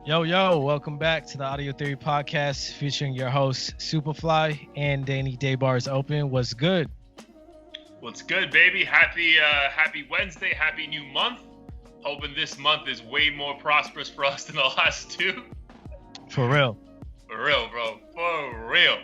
Yo, welcome back to the Audio Theory Podcast featuring your hosts, Superfly and Danny Daybars Open. What's good? What's good, baby? Happy Wednesday, happy new month. Hoping this month is way more prosperous for us than the last two. For real. For real, bro. For real.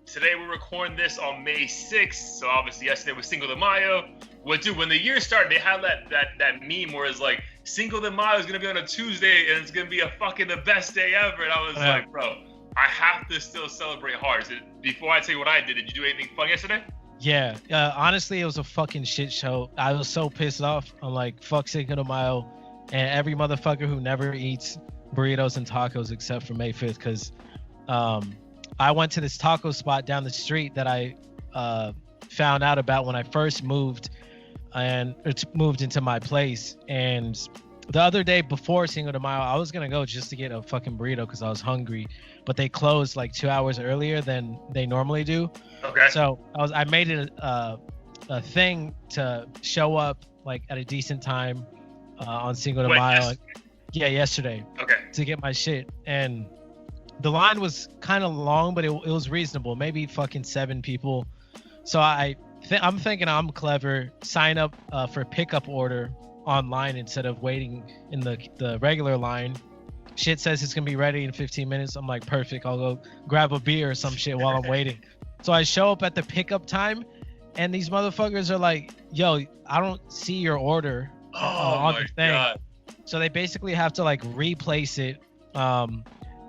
Today we're recording this on May 6th, so obviously yesterday was Cinco de Mayo. When the year started, they had that meme where it's like, Cinco de Mayo is going to be on a Tuesday, and it's going to be the best day ever. And I was like, bro, I have to still celebrate hard. So before I tell you what I did you do anything fun yesterday? Yeah, honestly, it was a fucking shit show. I was so pissed off. I'm like, fuck Cinco de Mayo and every motherfucker who never eats burritos and tacos except for May 5th, because I went to this taco spot down the street that I found out about when I first moved into my place. And the other day before Cinco de Mayo, I was gonna go just to get a fucking burrito because I was hungry, but they closed like 2 hours earlier than they normally do. Okay. So I made it a thing to show up like at a decent time on Cinco de Mayo. Yeah, yesterday. Okay. To get my shit, and the line was kind of long, but it was reasonable. Maybe fucking 7 people. So I'm thinking I'm clever. Sign up for pickup order online instead of waiting in the regular line. Shit says it's gonna be ready in 15 minutes. I'm like, perfect. I'll go grab a beer or some shit while I'm waiting. So I show up at the pickup time, and these motherfuckers are like, "Yo, I don't see your order on the thing." God. So they basically have to like replace it.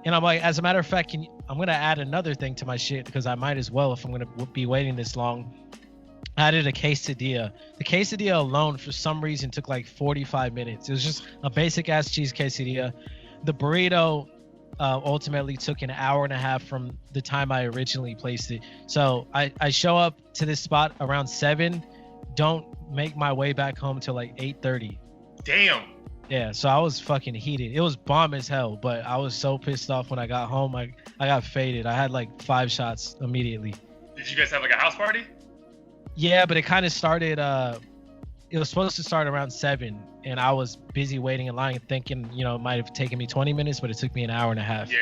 And I'm like, as a matter of fact, I'm gonna add another thing to my shit because I might as well if I'm gonna be waiting this long. I added a quesadilla. The quesadilla alone, for some reason, took like 45 minutes. It was just a basic ass cheese quesadilla. The burrito ultimately took an hour and a half from the time I originally placed it. So I show up to this spot around 7. Don't make my way back home till like 8:30. Damn. Yeah, so I was fucking heated. It was bomb as hell, but I was so pissed off when I got home. I got faded. I had like 5 shots immediately. Did you guys have like a house party? Yeah, but it kind of started, it was supposed to start around 7, and I was busy waiting in line thinking, it might have taken me 20 minutes, but it took me an hour and a half. Yeah.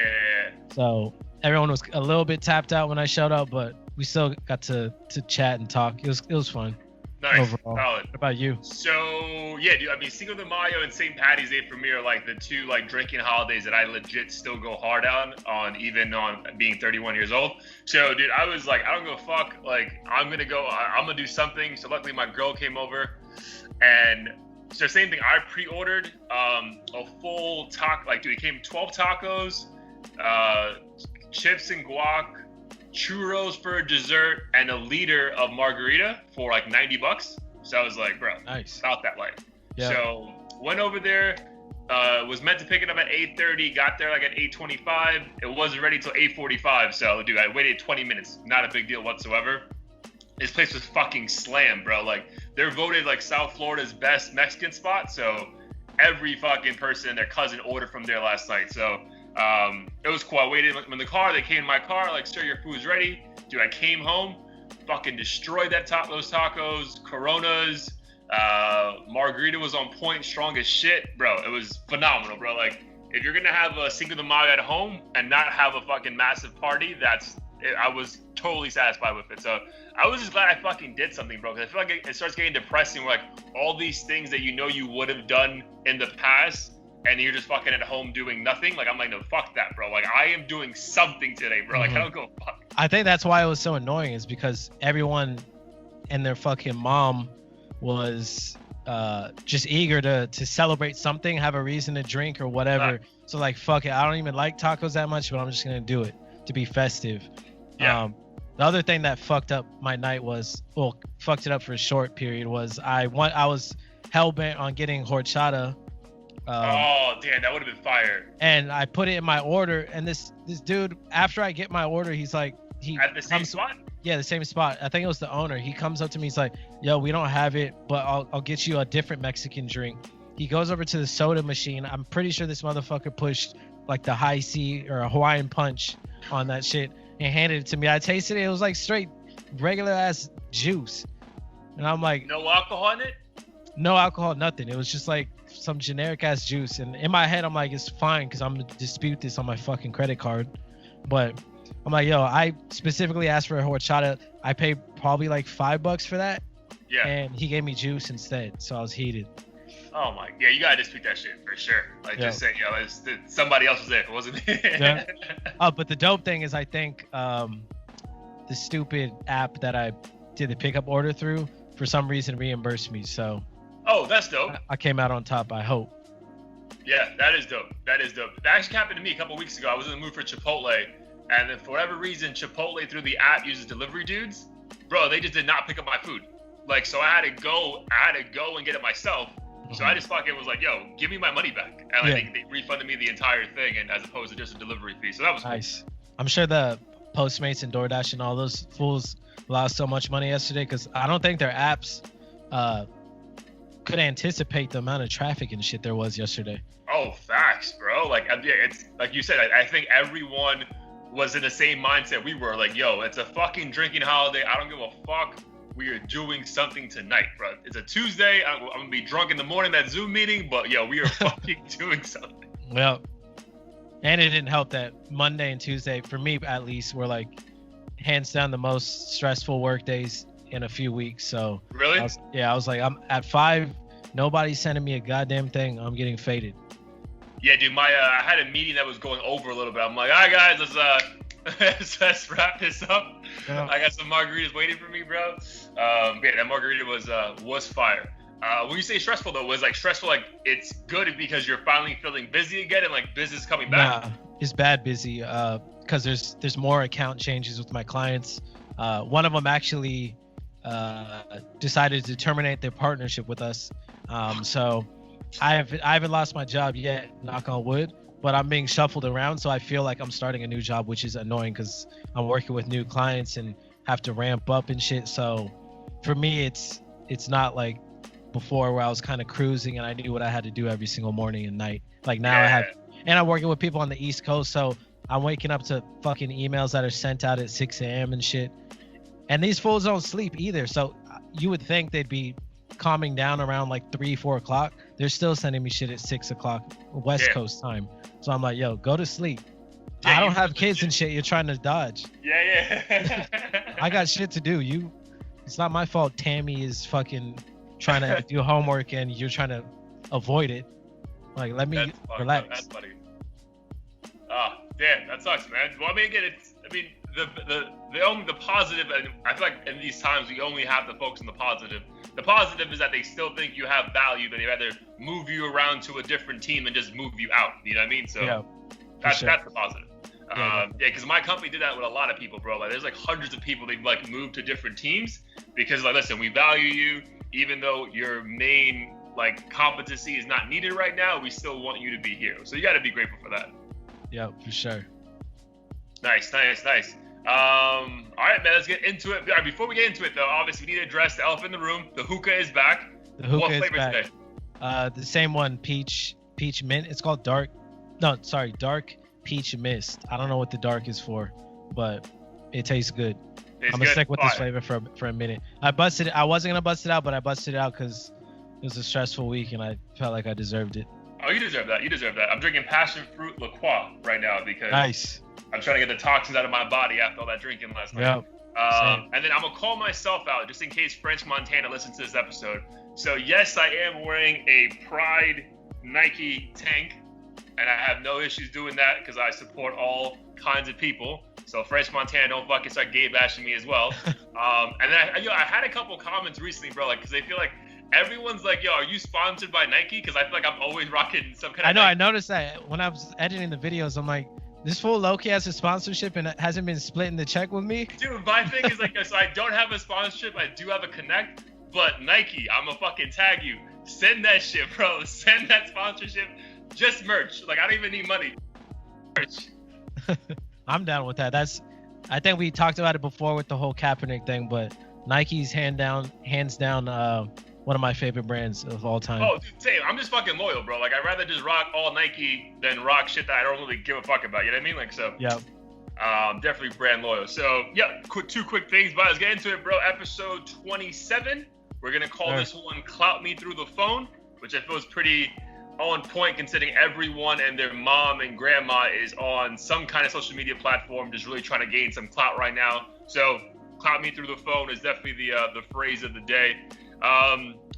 So everyone was a little bit tapped out when I showed up, but we still got to chat and talk. It was fun. Nice. Overall. Solid. What about you? So, yeah, dude, I mean, Cinco de Mayo and St. Patty's Day for me are like the two like drinking holidays that I legit still go hard on even on being 31 years old. So, dude, I was like, I don't give a fuck. Like, I'm going to do something. So, luckily, my girl came over. And so, same thing. I pre-ordered a full taco. Like, dude, it came 12 tacos, chips and guac, churros for a dessert, and a liter of margarita for like $90. So I was like, bro, nice. About that life. Yeah. So went over there, was meant to pick it up at 8:30, got there like at 8:25. It wasn't ready till 8:45. So dude, I waited 20 minutes. Not a big deal whatsoever. This place was fucking slammed, bro. Like they're voted like South Florida's best Mexican spot. So every fucking person and their cousin ordered from there last night. So it was cool. I waited in the car. They came in my car, like, sir, your food's ready. Dude, I came home, fucking destroyed those tacos, Coronas, margarita was on point, strong as shit. Bro, it was phenomenal, bro. Like, if you're going to have a Cinco de Mayo at home and not have a fucking massive party, I was totally satisfied with it. So I was just glad I fucking did something, bro, because I feel like it starts getting depressing where, like, all these things that you would have done in the past, and you're just fucking at home doing nothing. Like, I'm like, no, fuck that, bro. Like, I am doing something today, bro. Like, I don't go fuck. I think that's why it was so annoying, is because everyone and their fucking mom was just eager to celebrate something, have a reason to drink or whatever. So, like, fuck it. I don't even like tacos that much, but I'm just going to do it to be festive. Yeah. The other thing that fucked up my night fucked it up for a short period was I was hell-bent on getting horchata. Oh, damn, that would have been fire. And I put it in my order, and this dude, after I get my order, he's like, at the same spot? Yeah, the same spot. I think it was the owner. He comes up to me, he's like, yo, we don't have it, but I'll get you a different Mexican drink. He goes over to the soda machine. I'm pretty sure this motherfucker pushed like the high C or a Hawaiian punch on that shit and handed it to me. I tasted it. It was like straight regular ass juice. And I'm like, no alcohol in it? No alcohol, nothing. It was just like some generic ass juice. And in my head, I'm like, it's fine because I'm gonna dispute this on my fucking credit card. But I'm like, yo, I specifically asked for a horchata. I paid probably like $5 for that. Yeah. And he gave me juice instead, so I was heated. Oh my, yeah, you gotta dispute that shit for sure. Like just saying, somebody else was there, it wasn't me. Yeah. Oh, but the dope thing is, I think the stupid app that I did the pickup order through, for some reason, reimbursed me. So. Oh, that's dope. I came out on top, I hope. Yeah, that is dope. That actually happened to me a couple weeks ago. I was in the mood for Chipotle, and then for whatever reason, Chipotle through the app uses delivery dudes. Bro, they just did not pick up my food. Like, so I had to go and get it myself. So I just fucking was like, yo, give me my money back. And they refunded me the entire thing, and as opposed to just a delivery fee. So that was nice. Cool. I'm sure the Postmates and DoorDash and all those fools lost so much money yesterday because I don't think their apps could anticipate the amount of traffic and shit there was yesterday. Oh, facts, bro. Like, it's like you said, I think everyone was in the same mindset we were. Like, yo, it's a fucking drinking holiday. I don't give a fuck. We are doing something tonight, bro. It's a Tuesday. I'm gonna be drunk in the morning at Zoom meeting, but yo, we are fucking doing something. Well, and it didn't help that Monday and Tuesday, for me at least, were like hands down the most stressful work days in a few weeks. So really, I was like, I'm at 5. Nobody's sending me a goddamn thing. I'm getting faded. Yeah, dude. I had a meeting that was going over a little bit. I'm like, all right, guys, let's wrap this up. Yeah. I got some margaritas waiting for me, bro. Yeah, that margarita was fire. When you say stressful though, was like stressful like it's good because you're finally feeling busy again and like business coming back? Nah, it's bad busy because there's more account changes with my clients. One of them actually decided to terminate their partnership with us. So I haven't lost my job yet, knock on wood, but I'm being shuffled around, so I feel like I'm starting a new job, which is annoying because I'm working with new clients and have to ramp up and shit. So for me, it's not like before where I was kind of cruising and I knew what I had to do every single morning and night. Like now I'm working with people on the East Coast, so I'm waking up to fucking emails that are sent out at 6 a.m. and shit. And these fools don't sleep either, so you would think they'd be calming down around like 3-4 o'clock. They're still sending me shit at 6 o'clock West Coast time. So I'm like, yo, go to sleep. I don't have kids and shit you're trying to dodge. Yeah. I got shit to do. It's not my fault Tammy is fucking trying to do homework and you're trying to avoid it. Like, let me relax. That's funny. Damn, that sucks, man. Well, I mean, again, the positive, and I feel like in these times we only have to focus on the positive. The positive is that they still think you have value, but they rather move you around to a different team and just move you out. You know what I mean? So that's the positive. Because my company did that with a lot of people, bro. Like, there's like hundreds of people they've like moved to different teams because like, listen, we value you, even though your main like competency is not needed right now. We still want you to be here, so you got to be grateful for that. Yeah, for sure. Nice. All right, man, let's get into it. All right, before we get into it, though, obviously we need to address the elephant in the room. The hookah is back. What flavor today? The same one, peach mint. It's called dark peach mist. I don't know what the dark is for, but it tastes good. I'm gonna stick with this flavor for a minute. I wasn't gonna bust it out, but I busted it out because it was a stressful week and I felt like I deserved it. Oh, you deserve that. I'm drinking passion fruit La Croix right now because nice. I'm trying to get the toxins out of my body after all that drinking last night. Yep. And then I'm gonna call myself out just in case French Montana listens to this episode. So yes, I am wearing a Pride Nike tank, and I have no issues doing that because I support all kinds of people. So French Montana, don't fucking start gay bashing me as well. And then I had a couple comments recently, bro, like because they feel like everyone's like, yo, are you sponsored by Nike? Because I feel like I'm always rocking some kind of I noticed that when I was editing the videos. I'm like, this fool low-key has a sponsorship and hasn't been splitting the check with me. Dude, my thing is like, so I don't have a sponsorship. I do have a connect, but Nike, I'm gonna fucking tag you. Send that shit, bro. Send that sponsorship. Just merch. Like, I don't even need money. Merch. I'm down with that. I think we talked about it before with the whole Kaepernick thing, but Nike's hands down one of my favorite brands of all time. Oh, dude, same. I'm just fucking loyal, bro. Like, I'd rather just rock all Nike than rock shit that I don't really give a fuck about. You know what I mean? Like, so. Yeah. Definitely brand loyal. So, yeah, two quick things, but let's get into it, bro. Episode 27 We're gonna call this one "Clout Me Through the Phone," which I feel is pretty on point considering everyone and their mom and grandma is on some kind of social media platform, just really trying to gain some clout right now. So "Clout Me Through the Phone" is definitely the phrase of the day.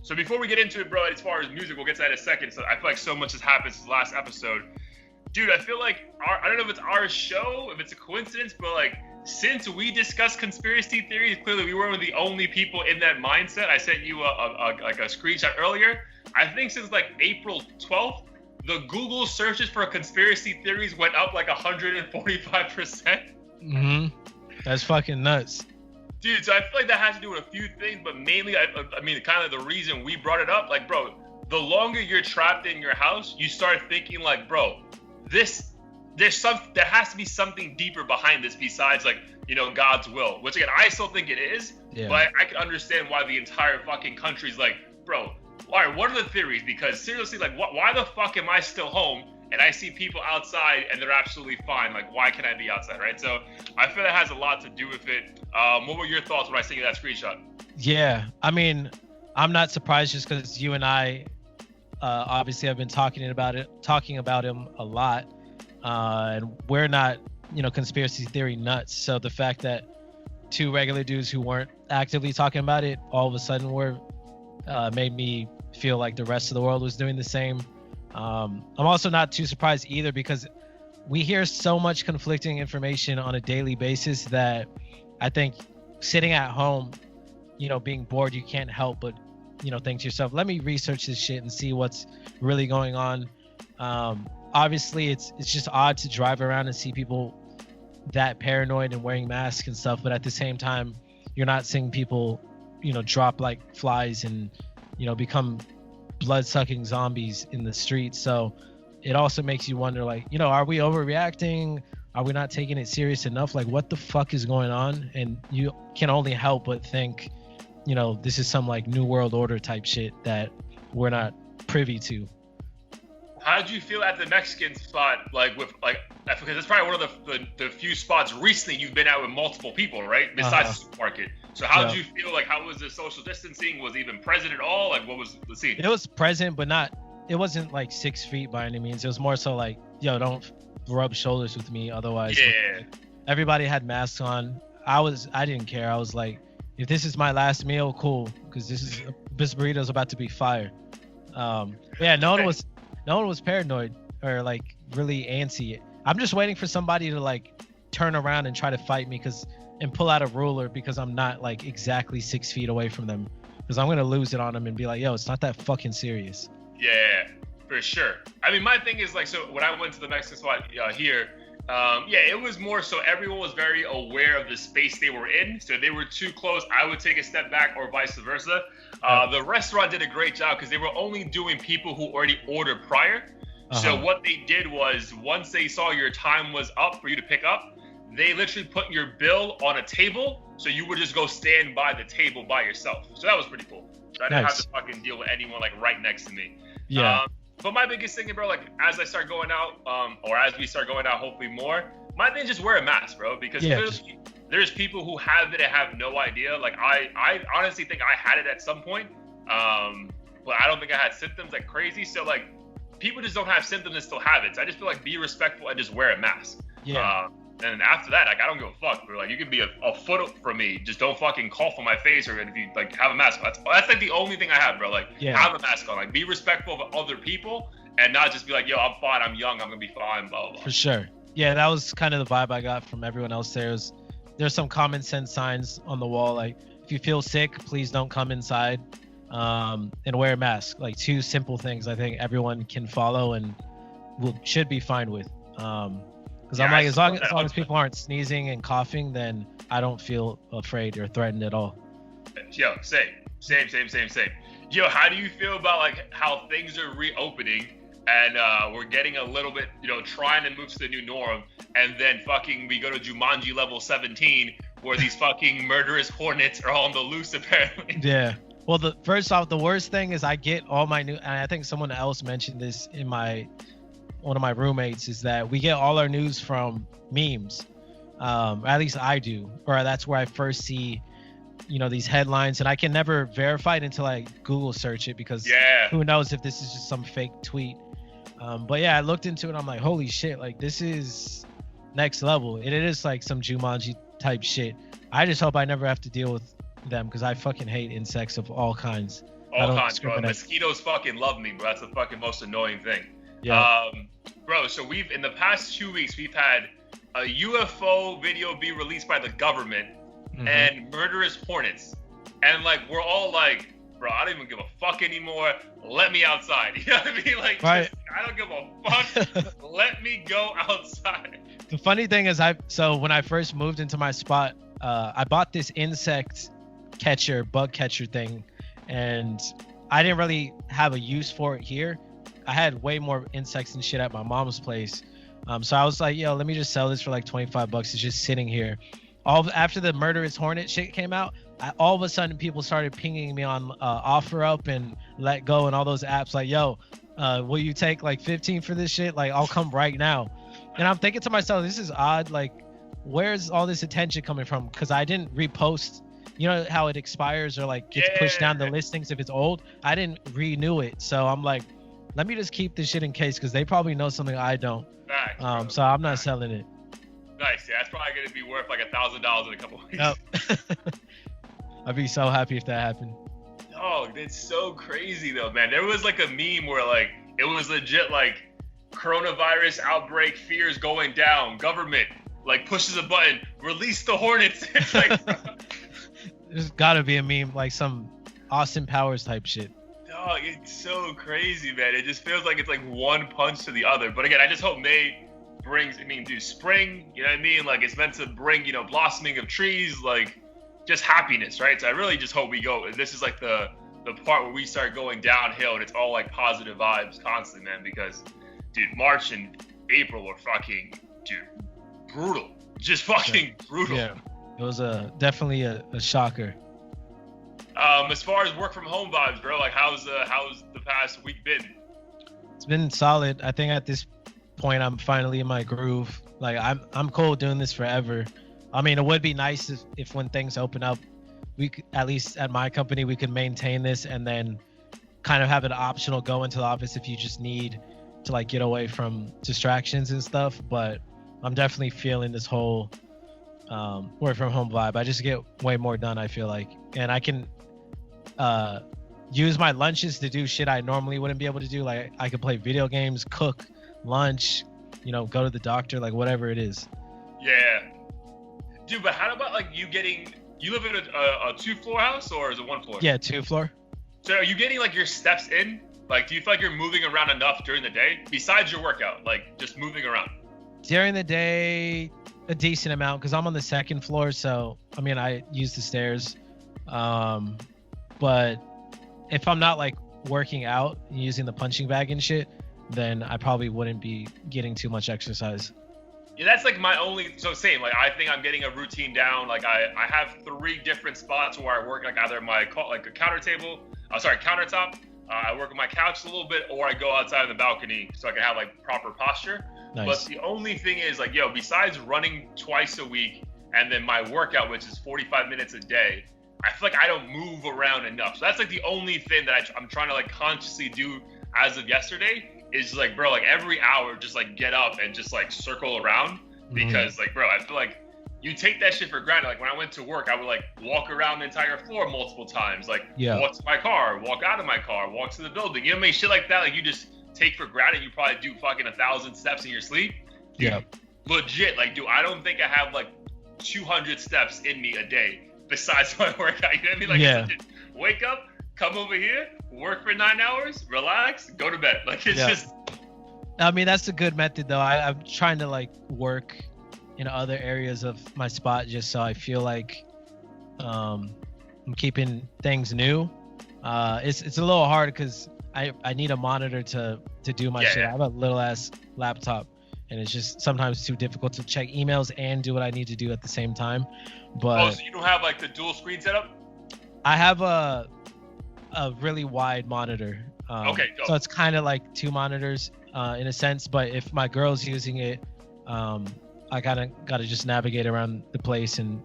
So before we get into it, bro, as far as music, we'll get to that in a second. So I feel like so much has happened since the last episode. Dude, I feel like, I don't know if it's our show, if it's a coincidence, but like, since we discussed conspiracy theories, clearly we weren't the only people in that mindset. I sent you a screenshot earlier. I think since like April 12th, the Google searches for conspiracy theories went up like 145%. That's fucking nuts. Dude, so I feel like that has to do with a few things, but mainly, I mean, kind of the reason we brought it up, like, bro, the longer you're trapped in your house, you start thinking like, bro, there has to be something deeper behind this besides like, you know, God's will, which again, I still think it is, but I can understand why the entire fucking country's like, bro, all right, what are the theories? Because seriously, like, why the fuck am I still home and I see people outside and they're absolutely fine? Like, why can I be outside, right? So I feel that has a lot to do with it. What were your thoughts when I sent you that screenshot? Yeah, I mean, I'm not surprised just because you and I obviously have been talking about him a lot, and we're not, you know, conspiracy theory nuts. So the fact that two regular dudes who weren't actively talking about it all of a sudden were made me feel like the rest of the world was doing the same. I'm also not too surprised either because we hear so much conflicting information on a daily basis that I think sitting at home, you know, being bored, you can't help but, you know, think to yourself, let me research this shit and see what's really going on. Obviously it's just odd to drive around and see people that paranoid and wearing masks and stuff, but at the same time, you're not seeing people, you know, drop like flies and, you know, become blood-sucking zombies in the streets. So it also makes you wonder, like, you know, are we overreacting? Are we not taking it serious enough? Like, what the fuck is going on? And you can only help but think, you know, this is some like new world order type shit that we're not privy to. How did you feel at the Mexican spot? Like, with like, because it's probably one of the few spots recently you've been out with multiple people, right? Besides the supermarket. So how did you feel? Like, how was the social distancing? Was it even present at all? Like, what was the scene? It was present, but it wasn't like 6 feet by any means. It was more so like, yo, don't rub shoulders with me. Otherwise, everybody had masks on. I didn't care. I was like, if this is my last meal, cool. Because this burrito's about to be fire. No one was paranoid or like really antsy. I'm just waiting for somebody to like turn around and try to fight me and pull out a ruler because I'm not like exactly 6 feet away from them, because I'm gonna lose it on them and be like, yo, it's not that fucking serious. Yeah, for sure. I mean, my thing is like, so when I went to the Mexican spot here, it was more so everyone was very aware of the space they were in. So if they were too close, I would take a step back, or vice versa. The restaurant did a great job because they were only doing people who already ordered prior. So what they did was, once they saw your time was up for you to pick up, they literally put your bill on a table, so you would just go stand by the table by yourself. So that was pretty cool. So I didn't have to fucking deal with anyone like right next to me. Yeah. But my biggest thing, bro, like as I start going out, or as we start going out, hopefully more, my thing is just wear a mask, bro, because there's people who have it and have no idea. Like I honestly think I had it at some point, but I don't think I had symptoms like crazy. So like, people just don't have symptoms and still have it. So I just feel like be respectful and just wear a mask. Yeah. And after that, like, I don't give a fuck, bro. Like, you can be a foot from me, just don't fucking cough on my face, or if you like have a mask on. That's like the only thing I have, bro. Like, have a mask on. Like, be respectful of other people and not just be like, yo, I'm fine, I'm young, I'm gonna be fine, blah blah blah. For sure. Yeah, that was kind of the vibe I got from everyone else there. There's some common sense signs on the wall, like, if you feel sick, please don't come inside, and wear a mask. Like, 2 simple things I think everyone can follow and should be fine with. Because I'm like, as long as people aren't sneezing and coughing, then I don't feel afraid or threatened at all. Yo, same. Yo, how do you feel about like how things are reopening and we're getting a little bit, you know, trying to move to the new norm, and then fucking we go to Jumanji level 17 where these fucking murderous hornets are on the loose apparently? Yeah. Well, first off, the worst thing is I get all my and I think someone else mentioned this in one of my roommates, is that we get all our news from memes. At least I do, or that's where I first see these headlines, and I can never verify it until I Google search it, because who knows if this is just some fake tweet. But yeah, I looked into it. I'm like, holy shit, like this is next level. It is like some Jumanji type shit. I just hope I never have to deal with them, because I fucking hate insects of all kinds. All kinds, bro. Mosquitoes fucking love me, bro. That's the fucking most annoying thing. Yeah. Bro, so in the past 2 weeks, we've had a UFO video be released by the government and murderous hornets. And like, we're all like, bro, I don't even give a fuck anymore. Let me outside. You know what I mean? Like, I don't give a fuck. Let me go outside. The funny thing is, when I first moved into my spot, I bought this insect catcher, bug catcher thing, and I didn't really have a use for it here. I had way more insects and shit at my mom's place. So I was like, yo, let me just sell this for like $25. It's just sitting here. After the murderous hornet shit came out, all of a sudden people started pinging me on OfferUp and Let Go and all those apps, like, yo, will you take like 15 for this shit? Like, I'll come right now. And I'm thinking to myself, this is odd. Like, where's all this attention coming from? Because I didn't repost. You know how it expires or like gets pushed down the listings if it's old? I didn't renew it. So I'm like, let me just keep this shit in case, because they probably know something I don't. Nice, so I'm not selling it. Nice. Yeah, that's probably going to be worth like $1,000 in a couple of weeks. Yep. I'd be so happy if that happened. Oh, it's so crazy though, man. There was like a meme where like it was legit like coronavirus outbreak, fears going down, government like pushes a button, release the hornets. It's like there's gotta be a meme, like some Austin Powers type shit. Dog, it's so crazy, man. It just feels like it's like one punch to the other. But again, I just hope May brings, spring, you know what I mean? Like it's meant to bring, blossoming of trees, like just happiness, right? So I really just hope we go. This is like the part where we start going downhill and it's all like positive vibes constantly, man. Because, dude, March and April were fucking, brutal. Just fucking brutal. Yeah. It was definitely a shocker. As far as work from home vibes, bro, like how's the past week been? It's been solid. I think at this point I'm finally in my groove. Like I'm cool doing this forever. I mean, it would be nice if when things open up, we could, at least at my company, we could maintain this and then kind of have an optional go into the office if you just need to like get away from distractions and stuff. But I'm definitely feeling this whole work from home vibe. I just get way more done, I feel like, and I can use my lunches to do shit I normally wouldn't be able to do. Like I could play video games, cook lunch, go to the doctor, like whatever it is. Yeah, dude. But how about like you live in a 2-floor house, or is it 1 floor? Yeah, 2-floor. So are you getting like your steps in? Like, do you feel like you're moving around enough during the day besides your workout, like just moving around? During the day, a decent amount, because I'm on the 2nd floor, so I mean I use the stairs. But if I'm not like working out and using the punching bag and shit, then I probably wouldn't be getting too much exercise. Yeah, that's like my only, so same, like I think I'm getting a routine down. Like I have 3 different spots where I work, like either my like a countertop, I work on my couch a little bit, or I go outside on the balcony so I can have like proper posture. Nice. But the only thing is like, besides running twice a week and then my workout, which is 45 minutes a day, I feel like I don't move around enough. So that's like the only thing that I'm trying to like consciously do as of yesterday is like, bro, like every hour, just like get up and just like circle around, because like, bro, I feel like you take that shit for granted. Like when I went to work, I would like walk around the entire floor multiple times, like walk to my car, walk out of my car, walk to the building. You know what I mean? Shit like that, like you just take for granted. You probably do fucking 1,000 steps in your sleep. Yeah. Legit, like, dude, I don't think I have like 200 steps in me a day besides my workout. You know what I mean? Like, just wake up, come over here, work for 9 hours, relax, go to bed. Like, it's just. I mean, that's a good method though. I'm trying to like work in other areas of my spot just so I feel like I'm keeping things new. It's a little hard because I need a monitor to do my shit. I have a little ass laptop and it's just sometimes too difficult to check emails and do what I need to do at the same time. But so you don't have like the dual screen setup? I have a really wide monitor. So it's kind of like 2 monitors in a sense, but if my girl's using it, I gotta just navigate around the place and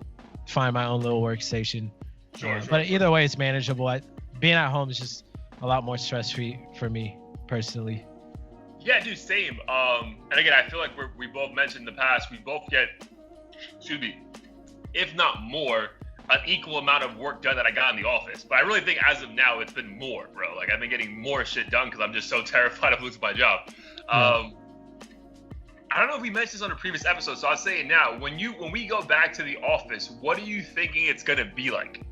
find my own little workstation. Sure. But either way, it's manageable. Being at home is just a lot more stress-free for me personally. Yeah, dude, same. And again, I feel like we both mentioned in the past, we both get, excuse me, if not more, an equal amount of work done that I got in the office. But I really think as of now, it's been more, bro. Like, I've been getting more shit done because I'm just so terrified of losing my job. I don't know if we mentioned this on a previous episode, so I'll say it now. When we go back to the office, what are you thinking it's gonna be like?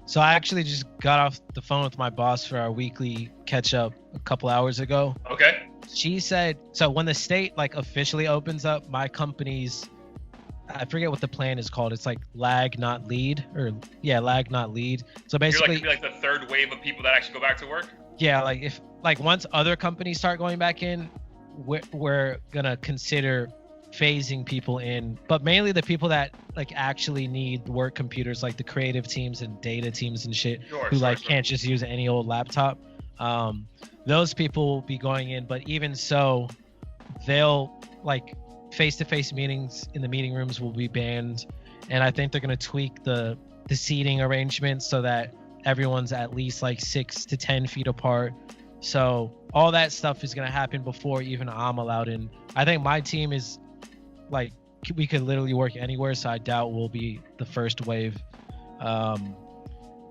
So I actually just got off the phone with my boss for our weekly catch up a couple hours ago. Okay. She said, so when the state like officially opens up, my company's, I forget what the plan is called. It's like lag not lead, lag not lead. So basically, you're like the third wave of people that actually go back to work. Yeah, like if once other companies start going back in, we're gonna consider phasing people in, but mainly the people that like actually need work computers, like the creative teams and data teams and shit, can't just use any old laptop. Those people will be going in, but even so, they'll like face-to-face meetings in the meeting rooms will be banned, and I think they're gonna tweak the seating arrangements so that everyone's at least like 6 to 10 feet apart. So all that stuff is gonna happen before even I'm allowed in. I think my team is like we could literally work anywhere, so I doubt we'll be the first wave.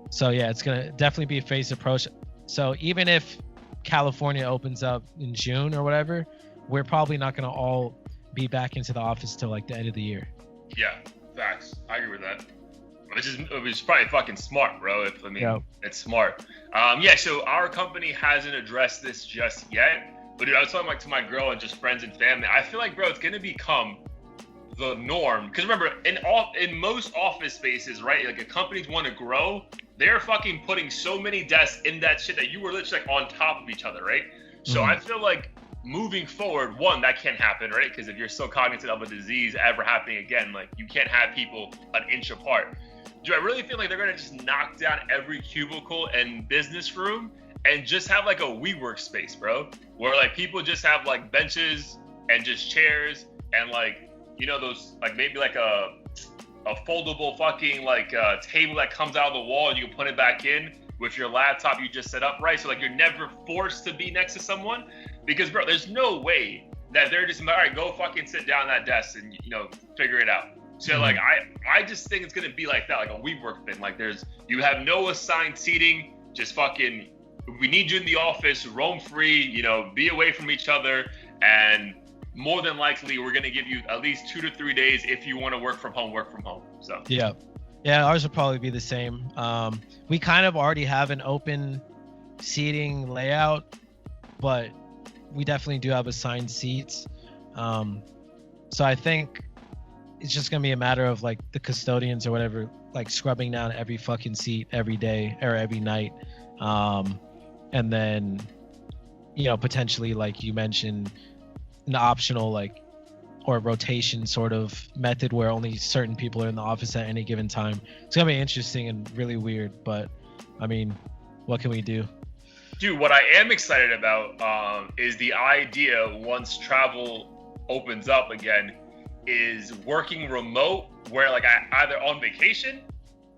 So yeah, it's gonna definitely be a phased approach. So even if California opens up in June or whatever, we're probably not gonna all be back into the office till like the end of the year. Yeah, facts. I agree with that. Which is probably fucking smart, bro. It's smart. So our company hasn't addressed this just yet. But dude, I was talking like to my girl and just friends and family. I feel like, bro, it's gonna become the norm. Because remember, in most office spaces, right? Like, if companies want to grow, they're fucking putting so many desks in that shit that you were literally like on top of each other, right? So I feel like moving forward, one, that can't happen, right? Because if you're so cognizant of a disease ever happening again, like you can't have people an inch apart. Do I really feel like they're gonna just knock down every cubicle and business room and just have like a WeWork space, bro? Where like people just have like benches and just chairs and like, you know, those like maybe like a foldable fucking like table that comes out of the wall and you can put it back in with your laptop you just set up, right? So like you're never forced to be next to someone, because bro, there's no way that they're just all right, go fucking sit down at that desk and figure it out. So like I just think it's gonna be like that, like a WeWork thing. Like you have no assigned seating, just fucking, we need you in the office, roam free, be away from each other, and more than likely we're gonna give you at least 2 to 3 days if you want to work from home. So yeah, ours will probably be the same. We kind of already have an open seating layout, but we definitely do have assigned seats. So I think it's just gonna be a matter of like the custodians or whatever, like scrubbing down every fucking seat every day or every night, and then potentially, like you mentioned, an optional like or rotation sort of method where only certain people are in the office at any given time. It's gonna be interesting and really weird, but I mean, what can we do? Dude, what I am excited about is the idea, once travel opens up again, is working remote, where like I either on vacation,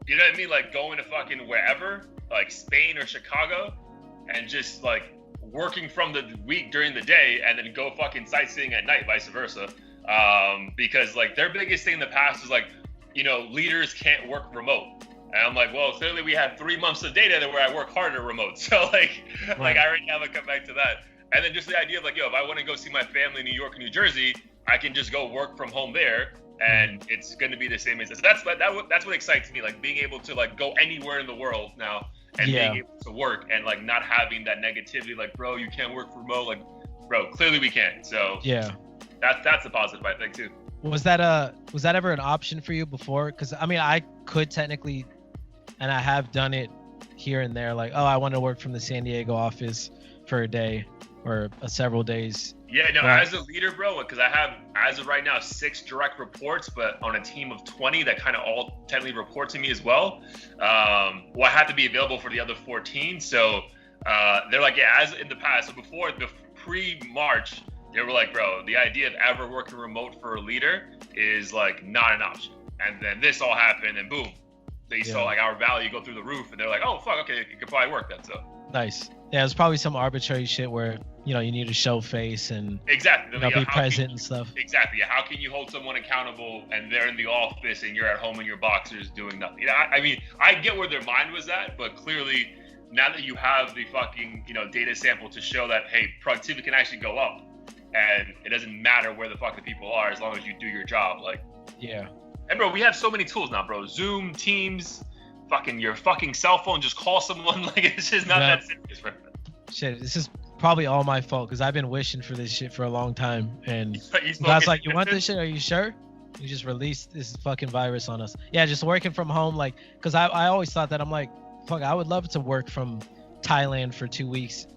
you know what I mean, like going to fucking wherever, like Spain or Chicago, and just like working from the week during the day and then go fucking sightseeing at night, vice versa. Because like their biggest thing in the past is like, leaders can't work remote. And I'm like, well, clearly we have 3 months of data where I work harder remote. So like I already haven't come back to that. And then just the idea of like, if I want to go see my family in New York and New Jersey, I can just go work from home there, and it's going to be the same as this. That's what excites me, like being able to like go anywhere in the world now and being able to work and like not having that negativity, like, bro, you can't work remote. Like, bro, clearly we can. So yeah, that's a positive, I think, too. Was that ever an option for you before? Because I mean, I could technically, and I have done it here and there, like, oh, I want to work from the San Diego office for a day or several days. Yeah, no, as a leader, bro, because I have, as of right now, 6 direct reports, but on a team of 20 that kind of all technically report to me as well. I have to be available for the other 14. So they're like, yeah, as in the past, so before the pre-March, they were like, bro, the idea of ever working remote for a leader is like not an option. And then this all happened, and boom, they saw like our value go through the roof, and they're like, oh fuck, okay, it could probably work then. So nice. Yeah, it's probably some arbitrary shit where you need to show face and exactly be present and stuff. Exactly. How can you hold someone accountable and they're in the office and you're at home in your boxers doing nothing? I mean, I get where their mind was at, but clearly now that you have the fucking data sample to show that hey, productivity can actually go up, and it doesn't matter where the fuck the people are as long as you do your job. Like yeah. And bro, we have so many tools now, bro. Zoom, Teams. Fucking your fucking cell phone, just call someone. Like it's just not that serious, bro. Shit, this is probably all my fault because I've been wishing for this shit for a long time, and God's like, you want this shit? Are you sure? You just released this fucking virus on us. Yeah, just working from home, like, because I always thought that I'm like, fuck, I would love to work from Thailand for 2 weeks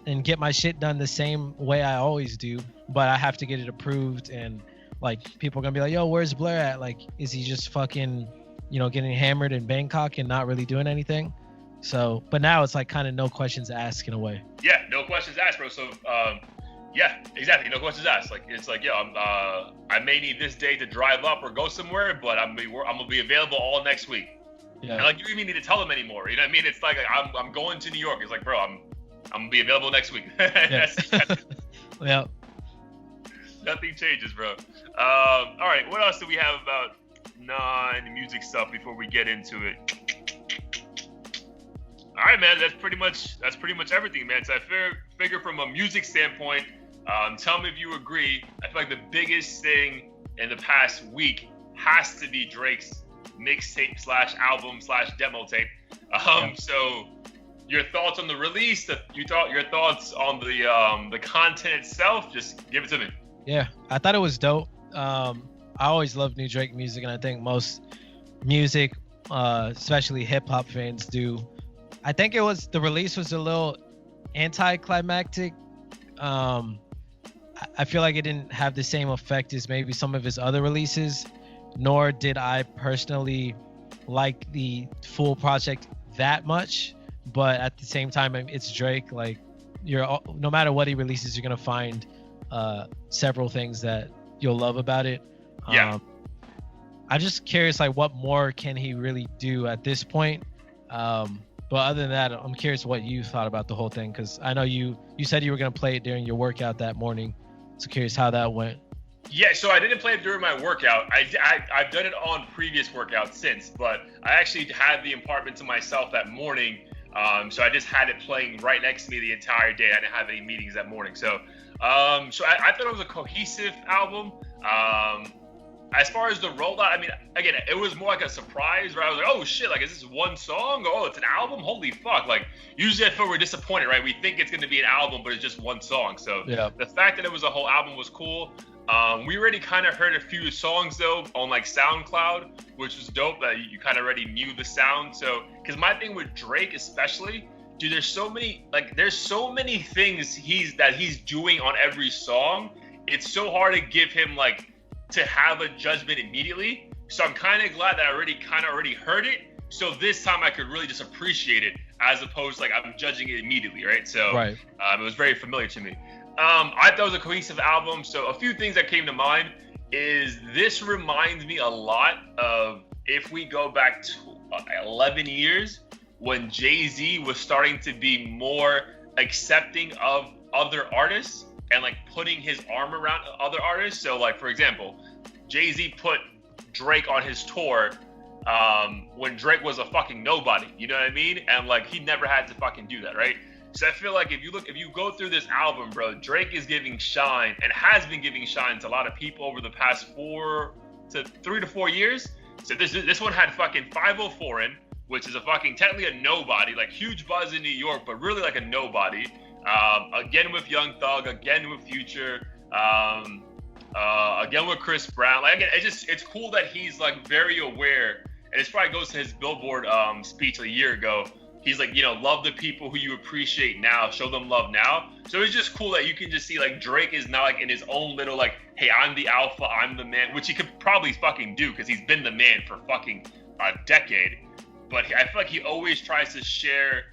and get my shit done the same way I always do, but I have to get it approved, and like people are gonna be like, yo, where's Blair at? Like, is he just fucking getting hammered in Bangkok and not really doing anything? So, but now it's like kind of no questions asked in a way. Yeah, no questions asked, bro. So, yeah, exactly, no questions asked. Like it's like, I may need this day to drive up or go somewhere, but I'm gonna be available all next week. Yeah. And like you don't even need to tell them anymore. You know what I mean? It's like I'm going to New York. It's like, bro, I'm gonna be available next week. Yeah. Nothing changes, bro. All right, what else do we have about non-music stuff before we get into it? All right, man, that's pretty much everything, man. So I figure from a music standpoint, tell me if you agree. I feel like the biggest thing in the past week has to be Drake's mixtape / album / demo tape. So your thoughts on the release, your thoughts on the content itself, just give it to me. Yeah, I thought it was dope. I always loved new Drake music, and I think most music, especially hip hop fans, do. I think the release was a little anticlimactic. I feel like it didn't have the same effect as maybe some of his other releases, nor did I personally like the full project that much. But at the same time, it's Drake. Like, no matter what he releases, you're gonna find several things that you'll love about it. Yeah. I'm just curious, like, what more can he really do at this point? But other than that, I'm curious what you thought about the whole thing, because I know you said you were gonna play it during your workout that morning. So curious how that went. Yeah, so I didn't play it during my workout. I've done it on previous workouts since, but I actually had the apartment to myself that morning. So I just had it playing right next to me the entire day. I didn't have any meetings that morning. So I thought it was a cohesive album. As far as the rollout, I mean, again, it was more like a surprise where I was like, oh shit, like, is this one song? Oh, it's an album? Holy fuck. Like, usually I feel we're disappointed, right? We think it's going to be an album, but it's just one song. So yeah. The fact that it was a whole album was cool. We already kind of heard a few songs though on like SoundCloud, which was dope that you kind of already knew the sound. So, because my thing with Drake especially, dude, there's so many things he's doing on every song. It's so hard to give him like to have a judgment immediately. So I'm kind of glad that I already heard it. So this time I could really just appreciate it as opposed to like I'm judging it immediately, right? So right. It was very familiar to me. I thought it was a cohesive album. So a few things that came to mind is this reminds me a lot of if we go back to 11 years when Jay-Z was starting to be more accepting of other artists and like putting his arm around other artists. So like, for example, Jay-Z put Drake on his tour when Drake was a fucking nobody, you know what I mean? And like, he never had to fucking do that, right? So I feel like if you go through this album, bro, Drake is giving shine and has been giving shine to a lot of people over the past 3 to 4 years. So this one had fucking 504 in, which is a fucking technically a nobody, like huge buzz in New York, but really like a nobody. Again with Young Thug, again with Future, again with Chris Brown. Like again, it's cool that he's like very aware, and this probably goes to his Billboard speech a year ago. He's like, love the people who you appreciate now, show them love now. So it's just cool that you can just see like Drake is now like in his own little like, hey, I'm the alpha, I'm the man, which he could probably fucking do because he's been the man for fucking a decade. But I feel like he always tries to share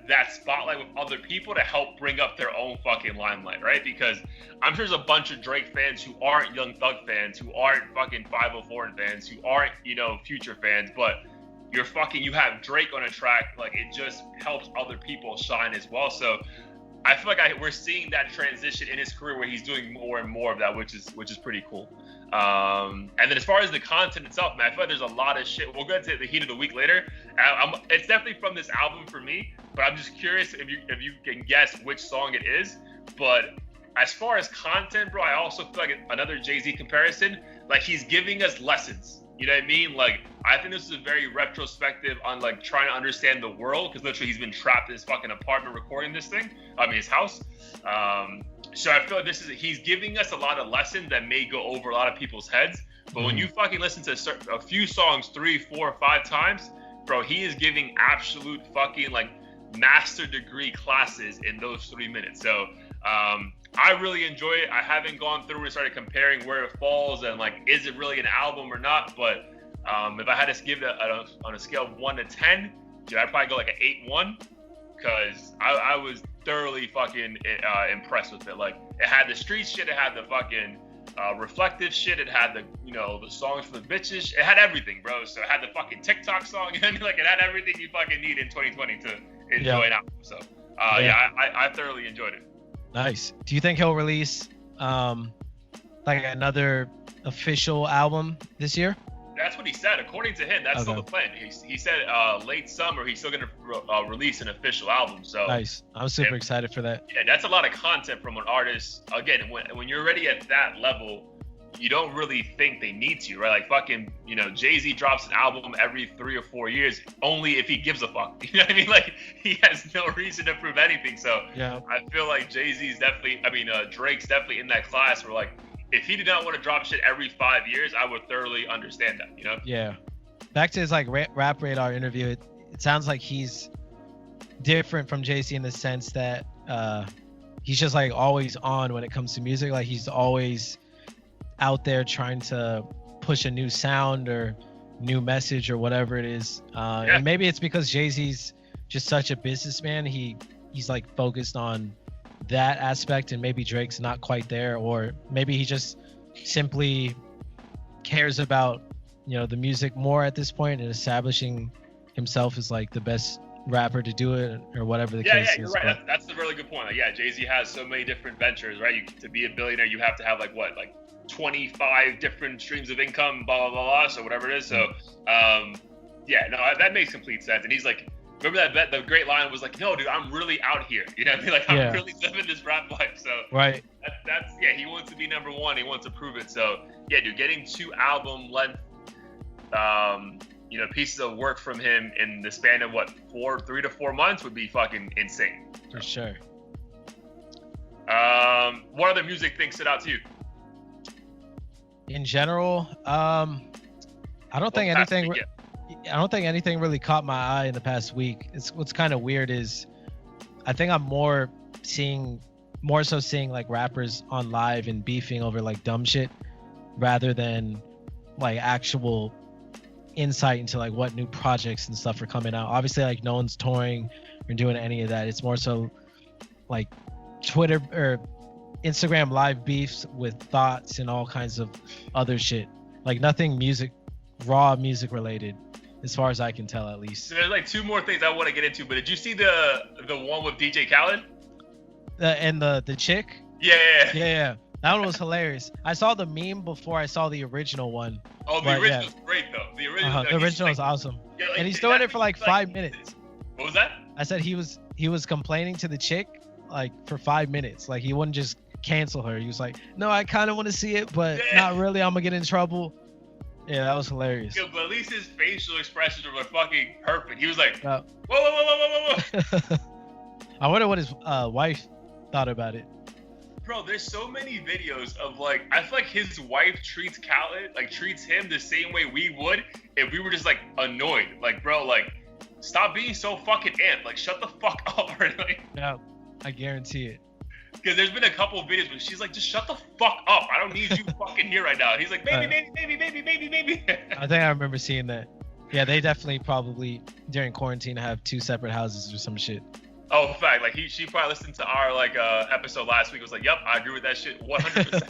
that spotlight with other people to help bring up their own fucking limelight, right? Because I'm sure there's a bunch of Drake fans who aren't Young Thug fans, who aren't fucking 504 fans, who aren't, Future fans, but you have Drake on a track, like it just helps other people shine as well. So I feel like we're seeing that transition in his career where he's doing more and more of that, which is pretty cool. And then as far as the content itself, man, I feel like there's a lot of shit. We'll get to the heat of the week later. It's definitely from this album for me, but I'm just curious if you can guess which song it is. But as far as content, bro, I also feel like another Jay-Z comparison, like he's giving us lessons. You know what I mean? Like, I think this is a very retrospective on like trying to understand the world, because literally he's been trapped in his fucking apartment recording this thing. I mean, his house. So I feel like he's giving us a lot of lessons that may go over a lot of people's heads. But when you fucking listen to a few songs 3, 4, 5 times, bro, he is giving absolute fucking like master degree classes in those 3 minutes. So I really enjoy it. I haven't gone through and started comparing where it falls and like, is it really an album or not? But if I had to give it on a scale of 1 to 10, dude, I'd probably go like an 8-1, because I was thoroughly fucking impressed with it. Like, it had the street shit, it had the fucking reflective shit, it had the songs for the bitches, it had everything, bro. So it had the fucking TikTok song, and like it had everything you fucking need in 2020 to enjoy an album. So I thoroughly enjoyed it. Nice. Do you think he'll release like another official album this year? That's what he said. According to him, that's still the plan. He said late summer he's still going to release an official album. So nice. I'm super excited for that. Yeah, that's a lot of content from an artist. Again, when you're already at that level, you don't really think they need to, right? Like fucking, Jay-Z drops an album every 3 or 4 years, only if he gives a fuck. You know what I mean? Like, he has no reason to prove anything. So yeah, I feel like Jay-Z's definitely, Drake's definitely in that class where, like, if he did not want to drop shit every 5 years, I would thoroughly understand that, Yeah. Back to his like Rap Radar interview, it sounds like he's different from Jay-Z in the sense that he's just like always on when it comes to music. Like, he's always out there trying to push a new sound or new message or whatever it is. And maybe it's because Jay-Z's just such a businessman. He's like focused on that aspect, and maybe Drake's not quite there, or maybe he just simply cares about the music more at this point and establishing himself as like the best rapper to do it, or whatever the case is. You're right. That's a really good point. Like, Jay-Z has so many different ventures, right? To be a billionaire, you have to have like 25 different streams of income, blah blah blah, so whatever it is. So that makes complete sense. And he's like, remember that the great line was like, no dude, I'm really out here, like I'm really living this rap life. So right, that's he wants to be number one, he wants to prove it. So dude, getting 2 album length pieces of work from him in the span of 3 to 4 months would be fucking insane. For sure. What other music things stood out to you? In general, I don't think anything really caught my eye in the past week. What's kind of weird is I think I'm more so seeing like rappers on live and beefing over like dumb shit rather than like actual insight into like what new projects and stuff are coming out. Obviously, like no one's touring or doing any of that. It's more so like Twitter or Instagram live beefs with thoughts and all kinds of other shit. Like nothing raw music related, as far as I can tell, at least. So there's like 2 more things I want to get into, but did you see the one with DJ Khaled? And the chick? Yeah. That one was hilarious. I saw the meme before I saw the original one. Oh, the original's great though. The original is awesome. Yeah, like, and he's doing it for like 5 minutes. What was that? I said he was complaining to the chick like for 5 minutes. Like he wouldn't just cancel her. He was like, no, I kind of want to see it, but not really. I'm gonna get in trouble. Yeah, that was hilarious. Yeah, but at least his facial expressions were fucking perfect. He was like, whoa. I wonder what his wife thought about it. Bro, there's so many videos of like, I feel like his wife treats him the same way we would if we were just like annoyed. Like, bro, like, stop being so fucking amped. Like, shut the fuck up. Like, yeah, I guarantee it. Because there's been a couple of videos where she's like, just shut the fuck up. I don't need you fucking here right now. And he's like, baby. I think I remember seeing that. Yeah, they definitely probably during quarantine have 2 separate houses or some shit. Oh, in fact, like she probably listened to our like episode last week. Was like, yep, I agree with that shit 100%.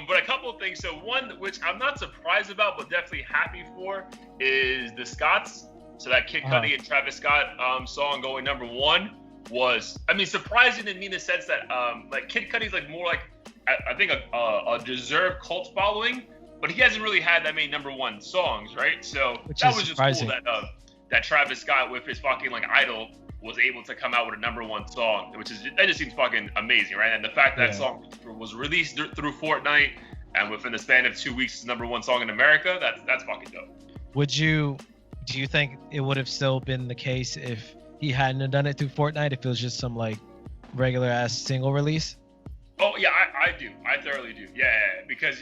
But a couple of things. So one, which I'm not surprised about, but definitely happy for, is the Scots. So that Kid Cudi and Travis Scott song going number one was, I mean, surprising in me in the sense that like Kid Cudi's like more like I think a deserved cult following, but he hasn't really had that many number one songs, right? So that was just surprising. Cool that Travis Scott with his fucking like idol was able to come out with a number one song, that just seems fucking amazing, right? And the fact that song was released through Fortnite and within the span of 2 weeks is number one song in America, that's fucking dope. Do you think it would have still been the case if he hadn't done it through Fortnite, if it was just some like regular ass single release? Oh yeah, I do. I thoroughly do. Yeah, because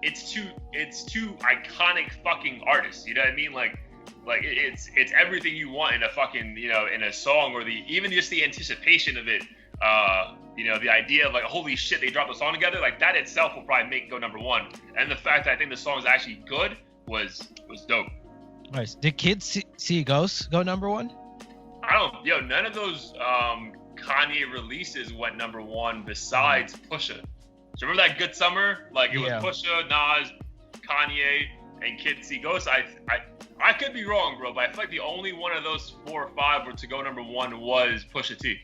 it's two iconic fucking artists. You know what I mean? Like it's everything you want in a fucking, in a song, or even just the anticipation of it. The idea of like, holy shit, they dropped a song together. Like that itself will probably make it go number one. And the fact that I think the song is actually good was dope. Nice. Did Kids See Ghosts go number one? None of those Kanye releases went number one besides Pusha. So remember that Good Summer? Like it was Pusha, Nas, Kanye, and Kids See Ghosts. I could be wrong, bro, but I feel like the only one of those 4 or 5 were to go number one was Pusha T.